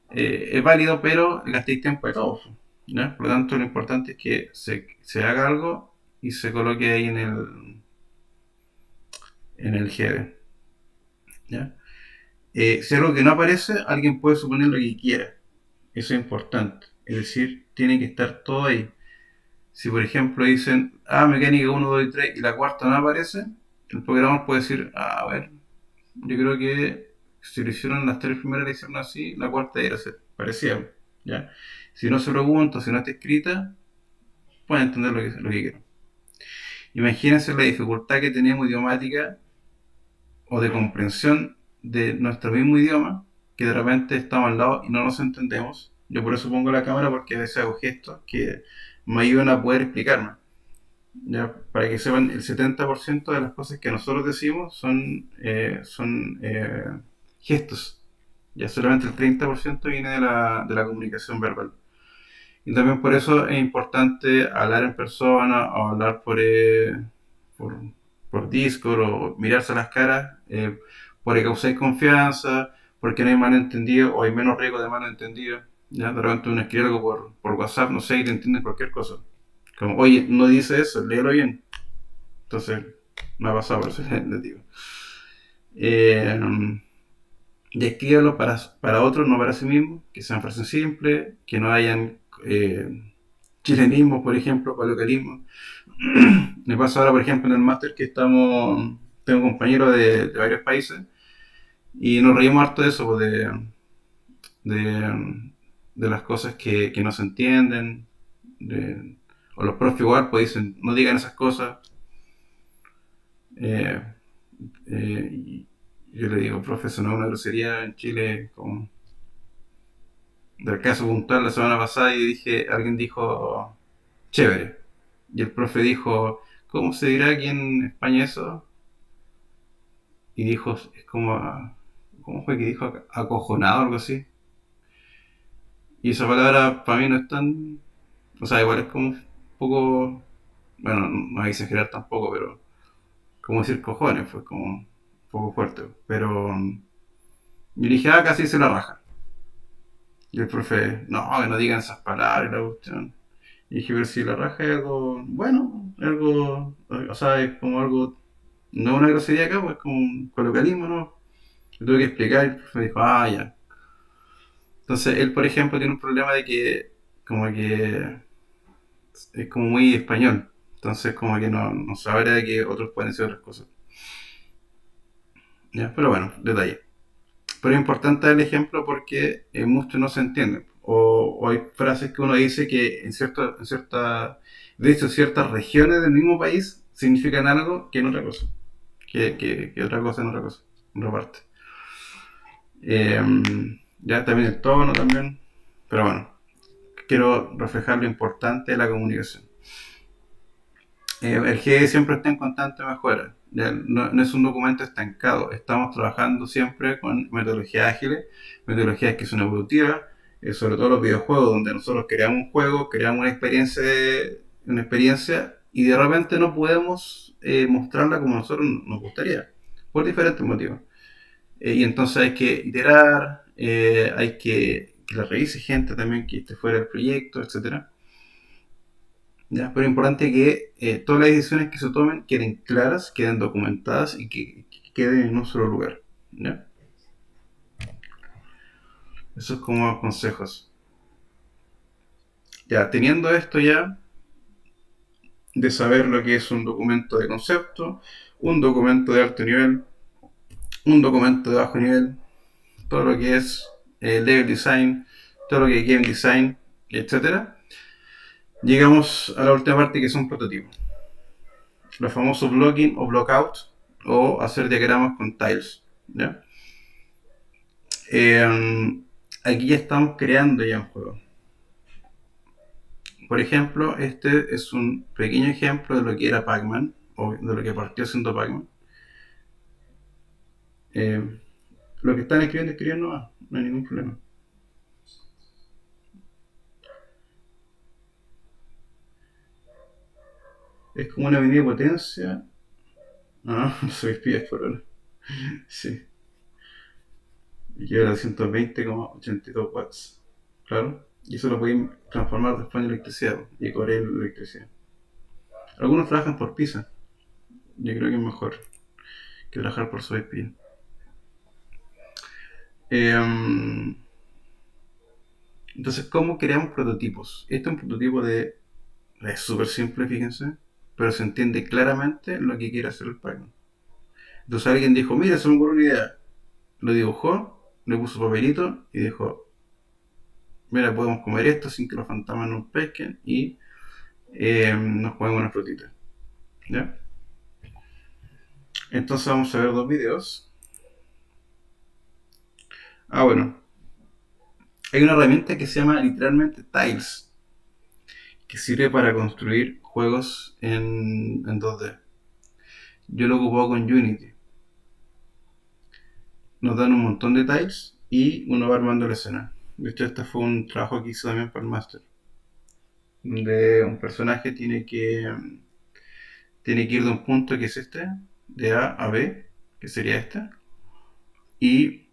Es válido, pero gastéis tiempo de todos. ¿Ya? Por lo tanto, lo importante es que se haga algo y se coloque ahí en el GD. ¿Ya? Si algo que no aparece, alguien puede suponer lo que quiera. Eso es importante. Es decir, tiene que estar todo ahí. Si por ejemplo dicen, mecánica uno 2 y 3 y la cuarta no aparece, el programador puede decir, a ver, yo creo que si lo hicieron las tres primeras, le hicieron así, la cuarta era ser parecía. ¿Ya? Si no se pregunta, si no está escrita, pueden entender lo que quieren. Imagínense la dificultad que tenemos idiomática o de comprensión de nuestro mismo idioma, que de repente estamos al lado y no nos entendemos. Yo por eso pongo la cámara porque a veces hago gestos que me ayudan a poder explicarme. ¿Ya? Para que sepan, el 70% de las cosas que nosotros decimos son gestos. Ya solamente el 30% viene de la comunicación verbal. Y también por eso es importante hablar en persona o hablar por, por Discord o mirarse a las caras, porque causáis confianza, porque no hay malentendido o hay menos riesgo de malentendido. Ya de repente uno escribe algo por WhatsApp, no sé, y te entiende cualquier cosa. Como, oye, no dice eso, léelo bien. Entonces, me ha pasado, por eso les digo. Eh, y escríbalo para otros, no para sí mismo, que sean frases simples, que no hayan chilenismo, por ejemplo, coloquialismo. Me pasa ahora, por ejemplo, en el máster que tengo compañeros de varios países y nos reímos harto de eso, pues, de, de las cosas que no se entienden, o los profes igual pues dicen, no digan esas cosas. Eh, y yo le digo, profe, eso no es una grosería en Chile, como del caso puntual la semana pasada y alguien dijo, chévere. Y el profe dijo, ¿cómo se dirá aquí en España eso? Y dijo, es como, ¿cómo fue que dijo? Acojonado o algo así. Y esa palabra para mí no es tan, o sea, igual es como un poco, bueno, no hay que exagerar tampoco, pero como decir cojones, fue como un poco fuerte. Pero yo dije, casi se la raja. Y el profe, no, que no digan esas palabras y la cuestión. Y dije, pero si la raja es algo, bueno, algo, o sea, es como algo, no es una grosería acá, pues es como un coloquialismo, ¿no? Le tuve que explicar y el profe dijo, ya. Entonces, él, por ejemplo, tiene un problema de que, como que, es como muy español. Entonces, como que no sabe de que otros pueden decir otras cosas. ¿Ya? Pero bueno, detalle. Pero es importante el ejemplo porque mucho no se entiende. O hay frases que uno dice que de hecho, ciertas regiones del mismo país significan algo que en otra cosa. Que otra cosa en otra cosa, en otra parte. Eh, ya también el tono también. Pero bueno, quiero reflejar lo importante de la comunicación. El GE siempre está en constante mejora. Ya no es un documento estancado. Estamos trabajando siempre con metodologías ágiles, metodologías que son evolutivas, sobre todo los videojuegos, donde nosotros creamos un juego, creamos una experiencia y de repente no podemos mostrarla como nosotros nos gustaría, por diferentes motivos. Y entonces hay que iterar, hay que la revise gente también que esté fuera del proyecto, etcétera. ¿Ya? Pero es importante que todas las decisiones que se tomen queden claras, queden documentadas y que queden en un solo lugar. ¿Ya? Eso es como consejos. Ya, teniendo esto ya, de saber lo que es un documento de concepto, un documento de alto nivel, un documento de bajo nivel, todo lo que es level design, todo lo que es game design, etcétera, llegamos a la última parte que son prototipos. Los famosos blocking o blockout o hacer diagramas con tiles. ¿Ya? Aquí ya estamos creando ya un juego. Por ejemplo, este es un pequeño ejemplo de lo que era Pac-Man, o de lo que partió siendo Pac-Man. Eh, lo que están escribiendo nomás, no hay ningún problema. Es como una medida de potencia. Ah, no soy espías por ahora. Sí. Y llega a 220,82 watts. Claro. Y eso lo pueden transformar después en electricidad y cobrar electricidad. Algunos trabajan por pizza. Yo creo que es mejor que trabajar por su IP. Eh, entonces, ¿cómo creamos prototipos? Este es un prototipo de... Es súper simple, fíjense, pero se entiende claramente lo que quiere hacer el Pac-Man. Entonces alguien dijo, mira, se me ocurrió una idea. Lo dibujó, le puso papelito y dijo, mira, podemos comer esto sin que los fantasmas nos pesquen y nos comemos una frutita. ¿Ya? Entonces vamos a ver dos videos. Ah, bueno. Hay una herramienta que se llama literalmente Tiles, que sirve para construir juegos en 2D. Yo lo ocupo con Unity. Nos dan un montón de tiles y uno va armando la escena. De hecho, este fue un trabajo que hice también para el máster, donde un personaje tiene que ir de un punto que es este, de A a B, que sería este, y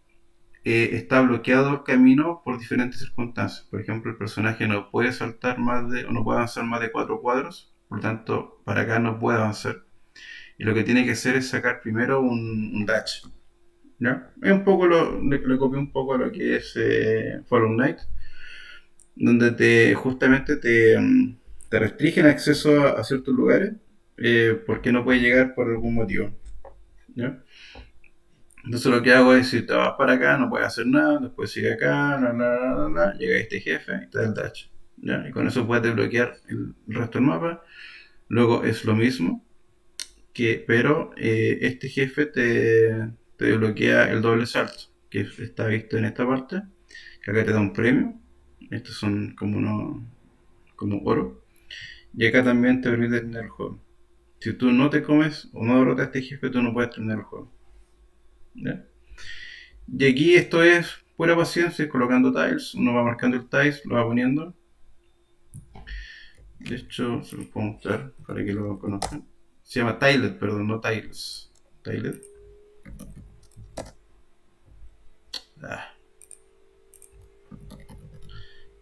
está bloqueado el camino por diferentes circunstancias. Por ejemplo, el personaje no puede saltar más de, o no puede avanzar más de 4 cuadros, por lo tanto, para acá no puede avanzar. Y lo que tiene que hacer es sacar primero un dash. ¿Ya? Es un poco le copié un poco a lo que es Fallout Knight, donde justamente te restringen acceso a ciertos lugares porque no puedes llegar por algún motivo. ¿Ya? Entonces lo que hago es, si te vas para acá, no puedes hacer nada, después sigue acá, llega este jefe y te da el dash. ¿Ya? Y con eso puedes desbloquear el resto del mapa. Luego es lo mismo, pero este jefe te desbloquea el doble salto, que está visto en esta parte, que acá te da un premio. Estos son como oro. Y acá también te permite tener el juego. Si tú no te comes o no derrotas a este jefe, tú no puedes tener el juego. ¿Ya? Y aquí esto es pura paciencia, colocando tiles. Uno va marcando el tiles, lo va poniendo. De hecho, se los puedo mostrar para que lo conozcan. Se llama Tilet, perdón, no Tiles. Tilet. Ah,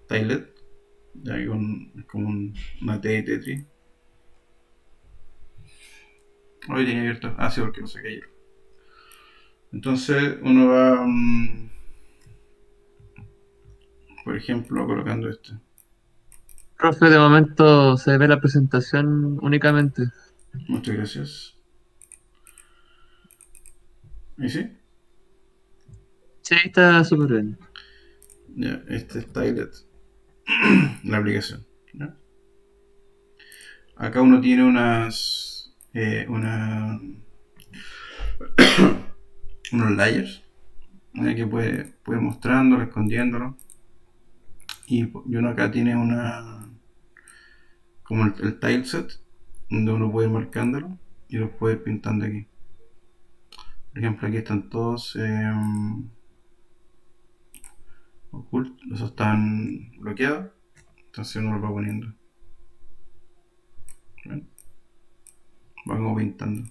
Tilet. Ya hay es como una T de Tetris. Hoy tenía abierto. Ah, sí, porque lo saqué ayer. Entonces uno va, por ejemplo, colocando este. Profe, de momento se ve la presentación únicamente. Muchas gracias. ¿Y sí? Sí, está súper bien. Ya, este es Tilet, la aplicación. ¿Ya? Acá uno tiene unos layers, ¿ya? Que puede mostrándolo, escondiéndolo. Y uno acá tiene como el tileset, donde uno puede ir marcándolo y los puede ir pintando aquí. Por ejemplo, aquí están todos ocultos, esos están bloqueados, entonces uno los va poniendo. ¿Ven? Va como pintando.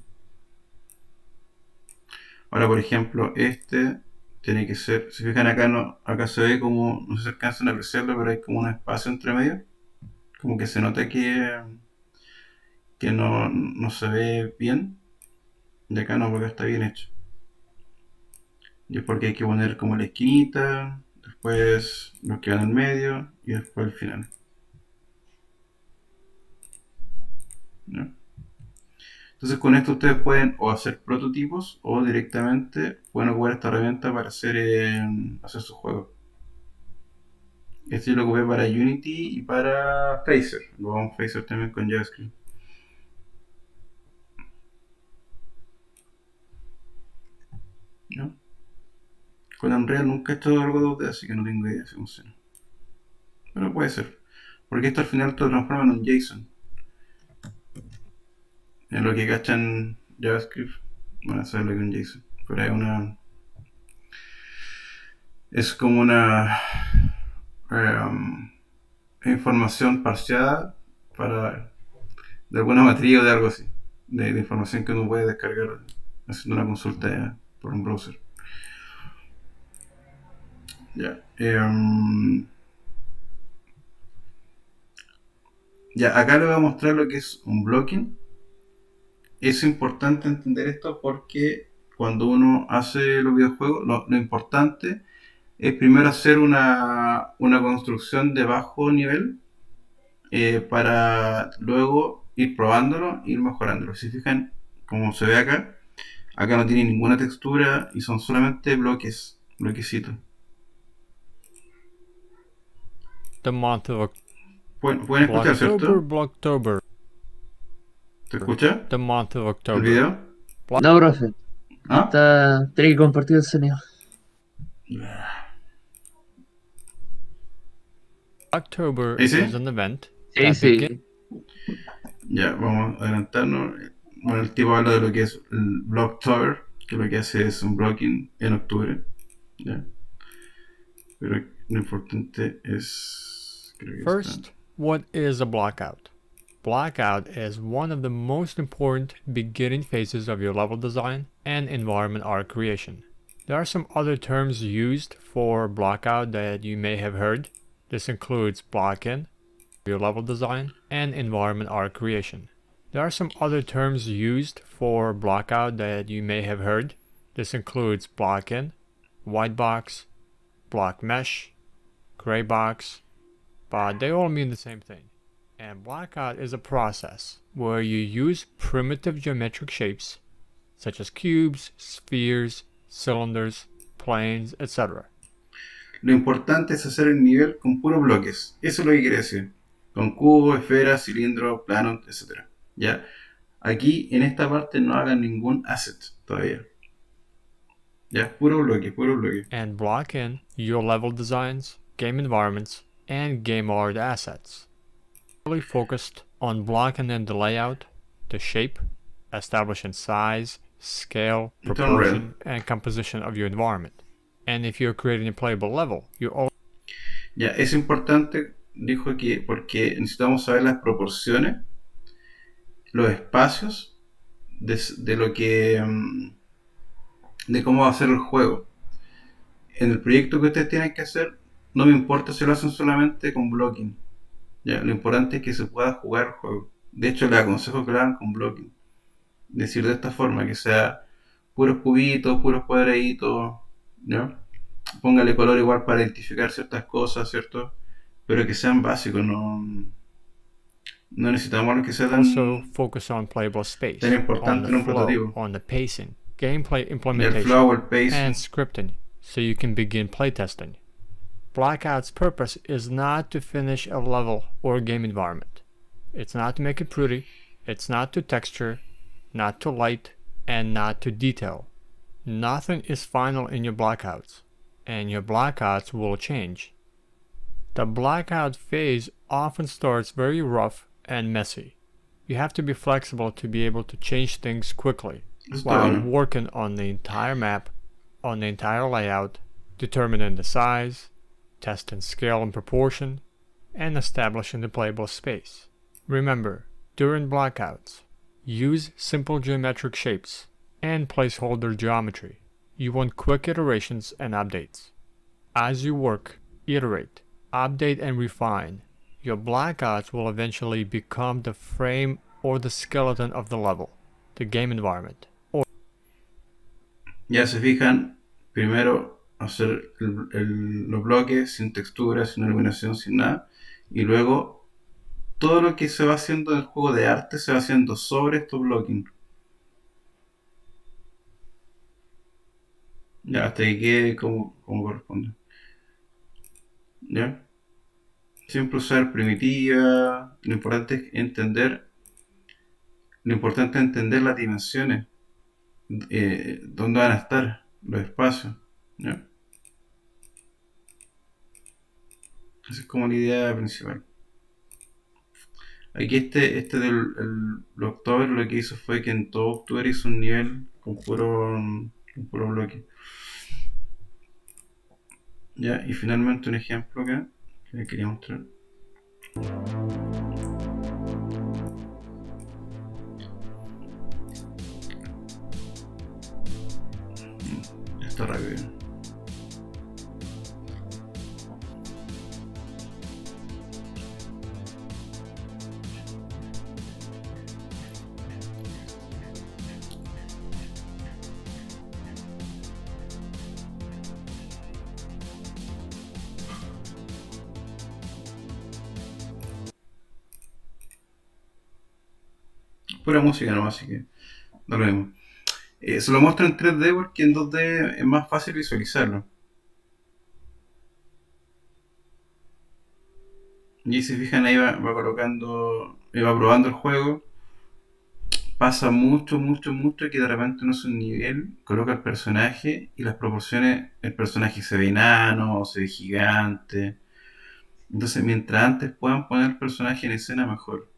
Ahora, por ejemplo, este tiene que ser, si fijan acá, no, acá se ve como, no sé si alcanzan a apreciarlo, pero hay como un espacio entre medio, como que se nota que no se ve bien, de acá no, porque está bien hecho. Y es porque hay que poner como la esquinita, después lo que va en el medio y después el final. ¿No? Entonces con esto ustedes pueden o hacer prototipos o directamente pueden ocupar esta herramienta para hacer sus juegos. Este yo lo ocupé para Unity y para Phaser. Lo vamos a Phaser también con JavaScript. ¿No? Con Unreal nunca he hecho algo 2D, así que no tengo idea si funciona. Pero puede ser. Porque esto al final te lo transforma en un JSON. En lo que cachan JavaScript, bueno, eso es lo que es un JSON. Pero es una. Es como una um, información parseada para de alguna matriz o de algo así. De información que uno puede descargar haciendo una consulta por un browser. Ya. Ya, acá le voy a mostrar lo que es un blocking. Es importante entender esto porque cuando uno hace los videojuegos, lo importante es primero hacer una construcción de bajo nivel para luego ir probándolo, ir mejorándolo. Si fijan, como se ve acá, acá no tiene ninguna textura y son solamente bloques, bloquecitos. The month of Pueden escuchar, Blocktober, ¿cierto? Blocktober. ¿Se escucha The month of el October. video? No, profe. ¿Ah? Tiene que compartir el sonido. October ¿Ese? is an event Sí, that sí. begins Ya, vamos a adelantarnos. Bueno, el tipo habla de lo que es el Blocktober, que lo que hace es un blocking en octubre. ¿Ya? Pero lo importante es. Creo que first. What is a blockout? Blockout is one of the most important beginning phases of your level design and environment art creation. There are some other terms used for blockout that you may have heard. This includes block-in, your level design, and environment art creation. There are some other terms used for blockout that you may have heard. This includes block-in, white box, block mesh, gray box, but they all mean the same thing. And blockout is a process where you use primitive geometric shapes such as cubes, spheres, cylinders, planes, etc. lo importante es hacer el nivel con puros bloques. Eso es lo que quiere decir. Con cubos, esferas, cilindros, planos, etc. ¿Ya? Aquí en esta parte no hagan ningún asset todavía. Ya, puro bloque, puro bloque. And block in your level designs, game environments, and game art assets. Really focused on blocking in the layout, the shape, establishing size, scale, proportion, and composition of your environment. And if you're creating a playable level, you always Ya, es importante, dijo que porque necesitamos saber las proporciones, los espacios de lo que de cómo va a ser el juego. En el proyecto que ustedes tienen que hacer, no me importa si lo hacen solamente con blocking. Ya, lo importante es que se pueda jugar el juego. De hecho, les aconsejo que lo hagan con blocking. Decir de esta forma, que sea puros cubitos, puros cuadraditos, ¿no? Póngale color igual para identificar ciertas cosas, ¿cierto? Pero que sean básicos, no necesitamos que sea also focus on playable space, tan on importante the en un flow, prototipo. on the pacing, gameplay El implementation, flow, el pacing. and scripting, so you can begin playtesting. Blackout's purpose is not to finish a level or game environment. It's not to make it pretty, it's not to texture, not to light, and not to detail. Nothing is final in your blackouts, and your blackouts will change. The blackout phase often starts very rough and messy. You have to be flexible to be able to change things quickly while working on the entire map, on the entire layout, determining the size, testing scale and proportion, and establishing the playable space. Remember, during blackouts, use simple geometric shapes and placeholder geometry. You want quick iterations and updates. As you work, iterate, update, and refine, your blackouts will eventually become the frame or the skeleton of the level, the game environment. Ya se fijan, primero hacer los bloques sin textura, sin iluminación, sin nada. Y luego todo lo que se va haciendo en el juego de arte se va haciendo sobre estos blocking. Ya, hasta que quede como corresponde. ¿Ya? Siempre usar primitiva. Lo importante es entender las dimensiones, dónde van a estar los espacios. ¿Ya? Esa es como la idea principal. Aquí este el October lo que hizo fue que en todo October hizo un nivel con puro bloque. Ya, y finalmente un ejemplo acá que les quería mostrar. Está rápido. Pura música nomás, así que da lo mismo. Se lo muestro en 3D porque en 2D es más fácil visualizarlo. Y si fijan ahí va colocando, va probando el juego. Pasa mucho, mucho, mucho que de repente uno hace un nivel, coloca el personaje y las proporciones, el personaje se ve enano o se ve gigante. Entonces, mientras antes puedan poner el personaje en escena, mejor.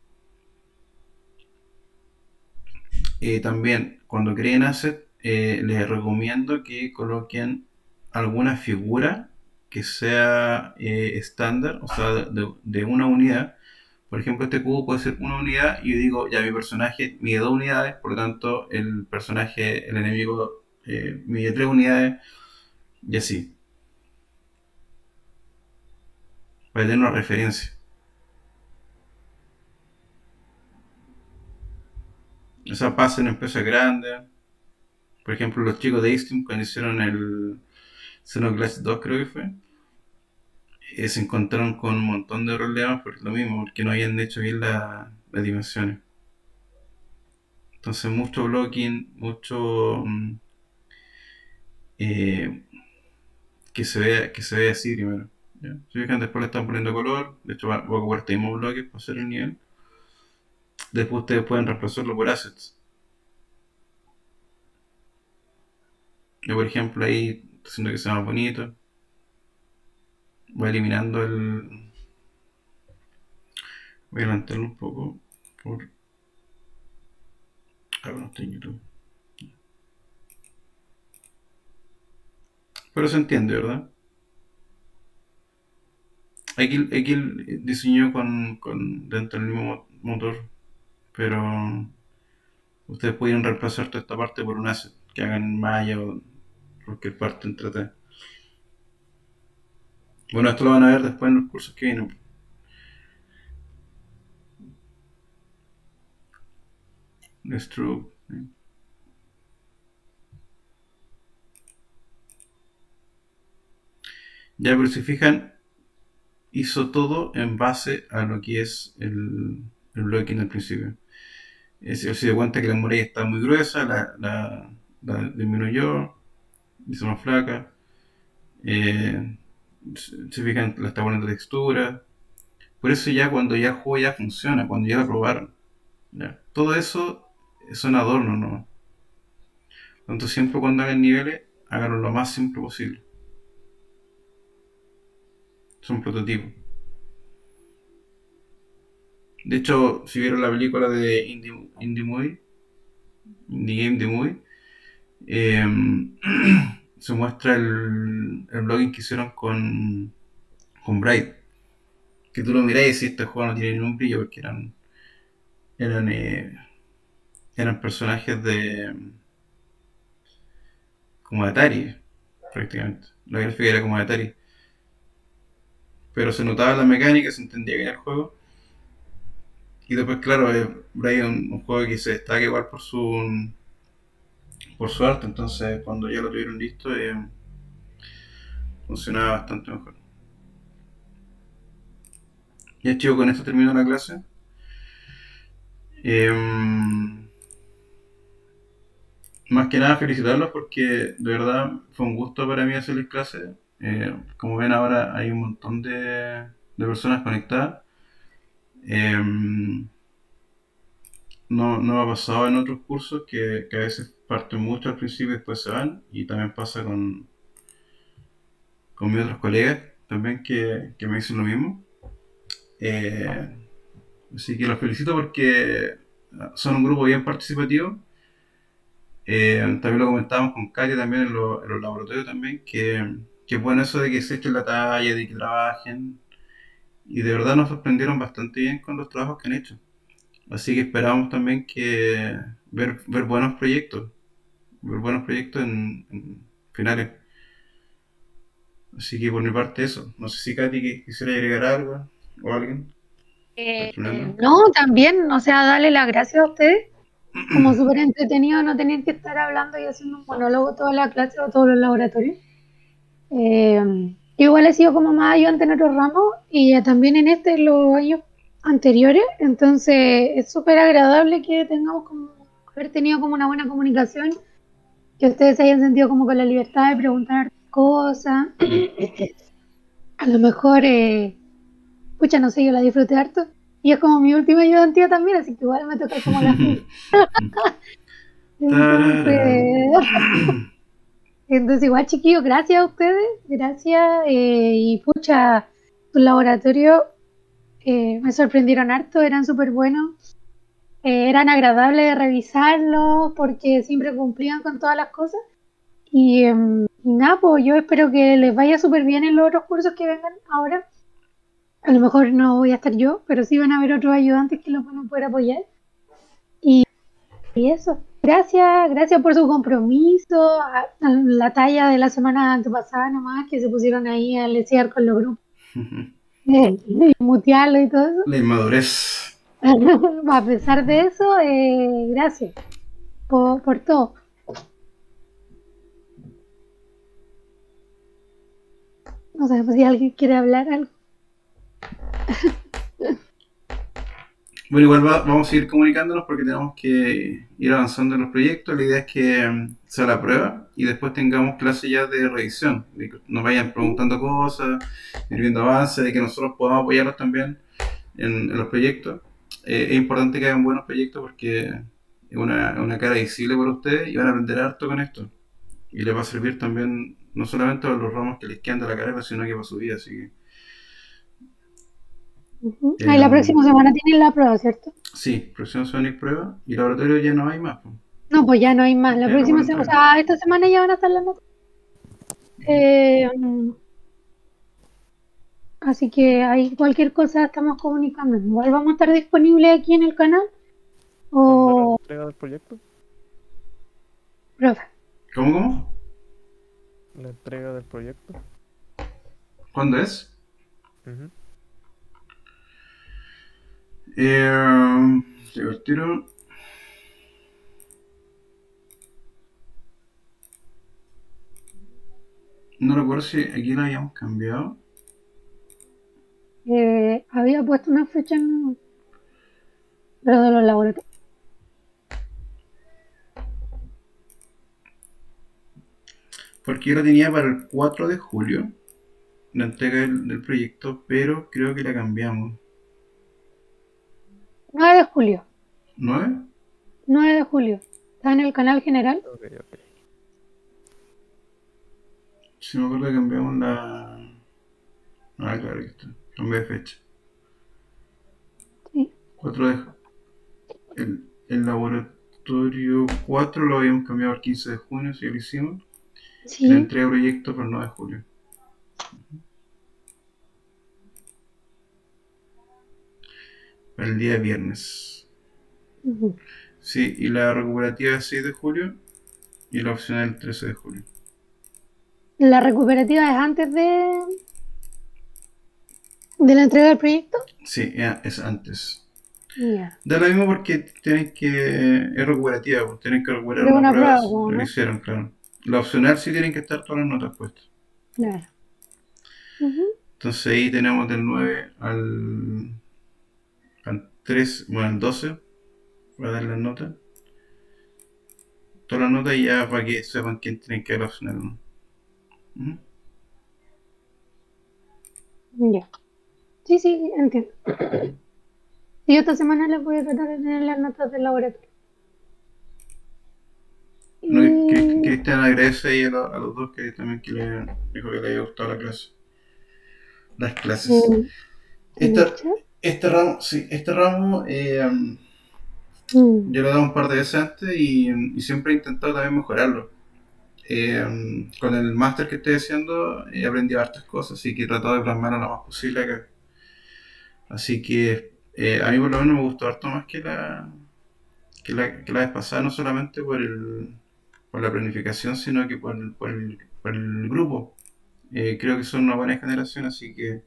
También, cuando creen asset, les recomiendo que coloquen alguna figura que sea estándar, o sea, de una unidad. Por ejemplo, este cubo puede ser una unidad y yo digo, ya mi personaje mide 2 unidades, por lo tanto el personaje, el enemigo, mide 3 unidades y así, para tener una referencia. O sea, pasa en empresas grandes. Por ejemplo, los chicos de Steam cuando hicieron el Xenoblade 2 creo que fue, se encontraron con un montón de problemas por lo mismo, porque no habían hecho bien las dimensiones. Entonces mucho blocking, mucho eh, que se vea así primero. ¿Ya? Si fijan, después le están poniendo color, de hecho voy a ocupar este mismo bloque para hacer el nivel. Después ustedes pueden reemplazarlo por assets. Yo por ejemplo ahí, haciendo que sea más bonito, voy eliminando el... Voy a adelantarlo un poco por... Ah, bueno, está en YouTube. Pero se entiende, ¿verdad? Aquí él diseñó dentro del mismo motor, pero ustedes pueden reemplazar toda esta parte por un asset que hagan en Maya o cualquier parte en 3D. Bueno, esto lo van a ver después en los cursos que vienen. Stroke. Ya, pero si fijan, hizo todo en base a lo que es el blocking al principio. Si se dio cuenta que la muralla está muy gruesa, la disminuyó, hizo más flaca. Se fijan, la está poniendo textura. Por eso ya cuando ya el juego ya funciona, cuando ya lo probaron. ¿Ya? Todo eso son adornos, ¿no? Tanto siempre cuando hagan niveles, háganlo lo más simple posible. Son prototipos. De hecho, si vieron la película de Indie Game The Movie, eh, se muestra el blogging que hicieron con Bright. Que tú lo mirás y decís, este juego no tiene ningún brillo porque eran, eh, eran personajes como de Atari, prácticamente. La gráfica era como de Atari. Pero se notaba la mecánica, se entendía bien el juego. Y después, claro, Braid es un juego que se destaca igual por su arte, entonces cuando ya lo tuvieron listo, funcionaba bastante mejor. Ya chicos, con esto termino la clase. Em, Más que nada felicitarlos porque de verdad fue un gusto para mí hacerles clases. Como ven ahora hay un montón de personas conectadas. Em, no ha pasado en otros cursos que a veces parten mucho al principio y después se van. Y también pasa con mis otros colegas también que me dicen lo mismo. Eh, Así que los felicito porque son un grupo bien participativo. También lo comentábamos con Katia también en los laboratorios también, que es bueno eso de que se echen la talla, de que trabajen. Y de verdad nos sorprendieron bastante bien con los trabajos que han hecho. Así que esperamos también que ver buenos proyectos en finales. Así que por mi parte eso. No sé si Katy quisiera agregar algo o alguien. Terminando. No, también, o sea, darle las gracias a ustedes. Como súper entretenido no tener que estar hablando y haciendo un monólogo toda la clase o todos los laboratorios. Yo igual he sido como más ayudante en otros ramos y también en los años anteriores, entonces es súper agradable que tengamos como, haber tenido como una buena comunicación, que ustedes se hayan sentido como con la libertad de preguntar cosas. A lo mejor, pucha, no sé, yo la disfruté harto. Y es como mi última ayudantía también, así que igual me toca como la fin. Entonces, igual, chiquillos, gracias a ustedes, gracias. Y pucha, sus laboratorios me sorprendieron harto, eran súper buenos, eran agradables de revisarlos porque siempre cumplían con todas las cosas. Y nada, pues yo espero que les vaya súper bien en los otros cursos que vengan ahora. A lo mejor no voy a estar yo, pero sí van a haber otros ayudantes que los van a poder apoyar. Y eso. Gracias por su compromiso, a la talla de la semana antepasada nomás, que se pusieron ahí a lesear con los grupos, y mutearlo y todo eso. La inmadurez. A pesar de eso, gracias por todo. No sé si alguien quiere hablar algo. Bueno, igual vamos a ir comunicándonos porque tenemos que ir avanzando en los proyectos. La idea es que sea la prueba y después tengamos clases ya de revisión, de que nos vayan preguntando cosas, ir viendo avances, de que nosotros podamos apoyarlos también en los proyectos. Es importante que hagan buenos proyectos porque es una cara visible para ustedes y van a aprender harto con esto. Y les va a servir también, no solamente para los ramos que les quedan de la carrera, sino que para su vida. Así que, Ahí la próxima semana tienen la prueba, ¿cierto? sí, próxima semana hay prueba y laboratorio ya no hay más. Pues. No, pues ya no hay más. La Ya próxima no semana, o pueden traer. sea, esta semana ya van a estar las notas. Así que ahí cualquier cosa estamos comunicando. Igual vamos a estar disponibles aquí en el canal. ¿Cuándo la O, entrega del proyecto? profe, ¿Cómo? La entrega del proyecto. ¿Cuándo es? Ujú. Llegó el tiro. No recuerdo si aquí la habíamos cambiado. había puesto una fecha en lo de los laboratorios. Porque yo la tenía para el 4 de julio, la entrega del proyecto, pero creo que la cambiamos. 9 de julio. ¿9? 9 de julio. Está en el canal general. Ok, ok. Si me acuerdo que cambiamos la... Ah, claro, aquí está. Cambié de fecha. Sí. 4 de... El laboratorio 4 lo habíamos cambiado al 15 de junio, si ya lo hicimos. Sí. La entrega de proyecto para el 9 de julio. Para el día viernes. Ujú. Sí, y la recuperativa es 6 de julio y la opcional el 13 de julio. La recuperativa es antes de la entrega del proyecto. Sí, ya, es antes. Ya. Da lo mismo porque tienen que... es recuperativa, pues tienen que recuperar De una una prueba, prueba, lo ¿no? hicieron, claro. La opcional sí tienen que estar todas las notas puestas. Claro. Ujú. Entonces ahí tenemos del 9 al 3, bueno, al 12, para dar las notas. Todas las notas ya para que sepan quién tiene que dar la opcional, ¿no? Ujú. Ya. Sí, sí, entiendo. Y esta semana les voy a tratar de tener las notas del laboratorio. No, Y Cristian agradece ahí a los dos que también que le dijo que le había gustado la clase. Las clases. en el Esta, chat. Este ramo yo lo he dado un par de veces antes y siempre he intentado también mejorarlo. Con el máster que estoy haciendo he aprendido hartas cosas, así que he tratado de plasmarlo lo más posible acá. Así que a mí por lo menos me gustó harto más que la vez pasada, no solamente por la planificación, sino que por el grupo. Creo que son una buena generación, así que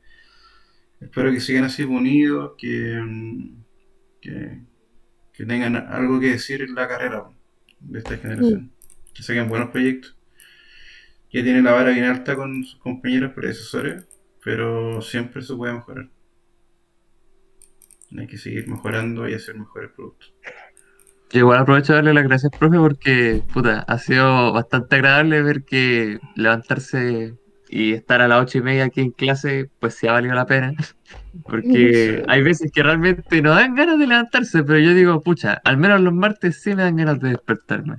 espero que sigan así unidos, que, que tengan algo que decir en la carrera de esta generación, que saquen buenos proyectos. Ya tiene la vara bien alta con sus compañeros predecesores, pero siempre se puede mejorar. Hay que seguir mejorando y hacer mejores productos. Yo igual aprovecho de darle las gracias, profe, porque puta, ha sido bastante agradable ver que levantarse y estar a las 8:30 aquí en clase, pues sí ha valido la pena. Sí. Porque hay veces que realmente no dan ganas de levantarse, pero yo digo, pucha, al menos los martes sí me dan ganas de despertarme.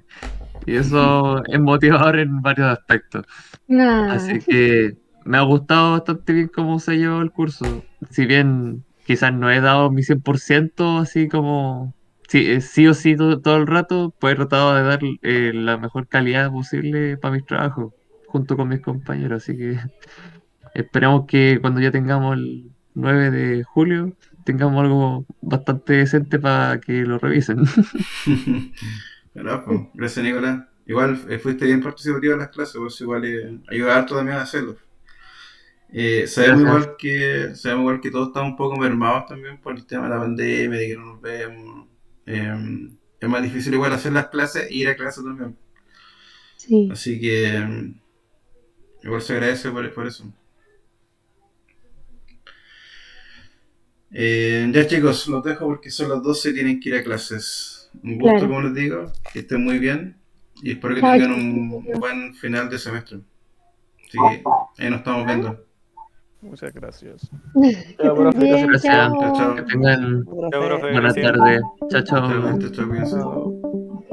Y eso es motivador en varios aspectos. Nah. Así que me ha gustado bastante bien cómo se llevó el curso. Si bien quizás no he dado mi 100%, así como sí o sí todo el rato, pues he tratado de dar la mejor calidad posible para mis trabajos, junto con mis compañeros. Así que esperamos que cuando ya tengamos el 9 de julio, tengamos algo bastante decente para que lo revisen. Pero, pues, gracias Nicolás. Igual fuiste bien participativo en las clases, pues igual ayuda harto también a hacerlo. Gracias. Sabemos igual que todos estamos un poco mermados también por el tema de la pandemia, de que no nos vemos. Es más difícil igual hacer las clases e ir a clases también. Sí, Así que igual se agradece por eso. Ya chicos, los dejo porque son las 12 y tienen que ir a clases. Un gusto, claro. como les digo, que estén muy bien y espero que Chao, tengan un chiquillos. buen final de semestre. Así que ahí nos estamos viendo. Muchas gracias. Que estén bien, Gracias. Chao, chao. Que chao. tengan Chao, profe, que buena sigan. tarde. Chao, Igualmente, chao. chao, cuídense.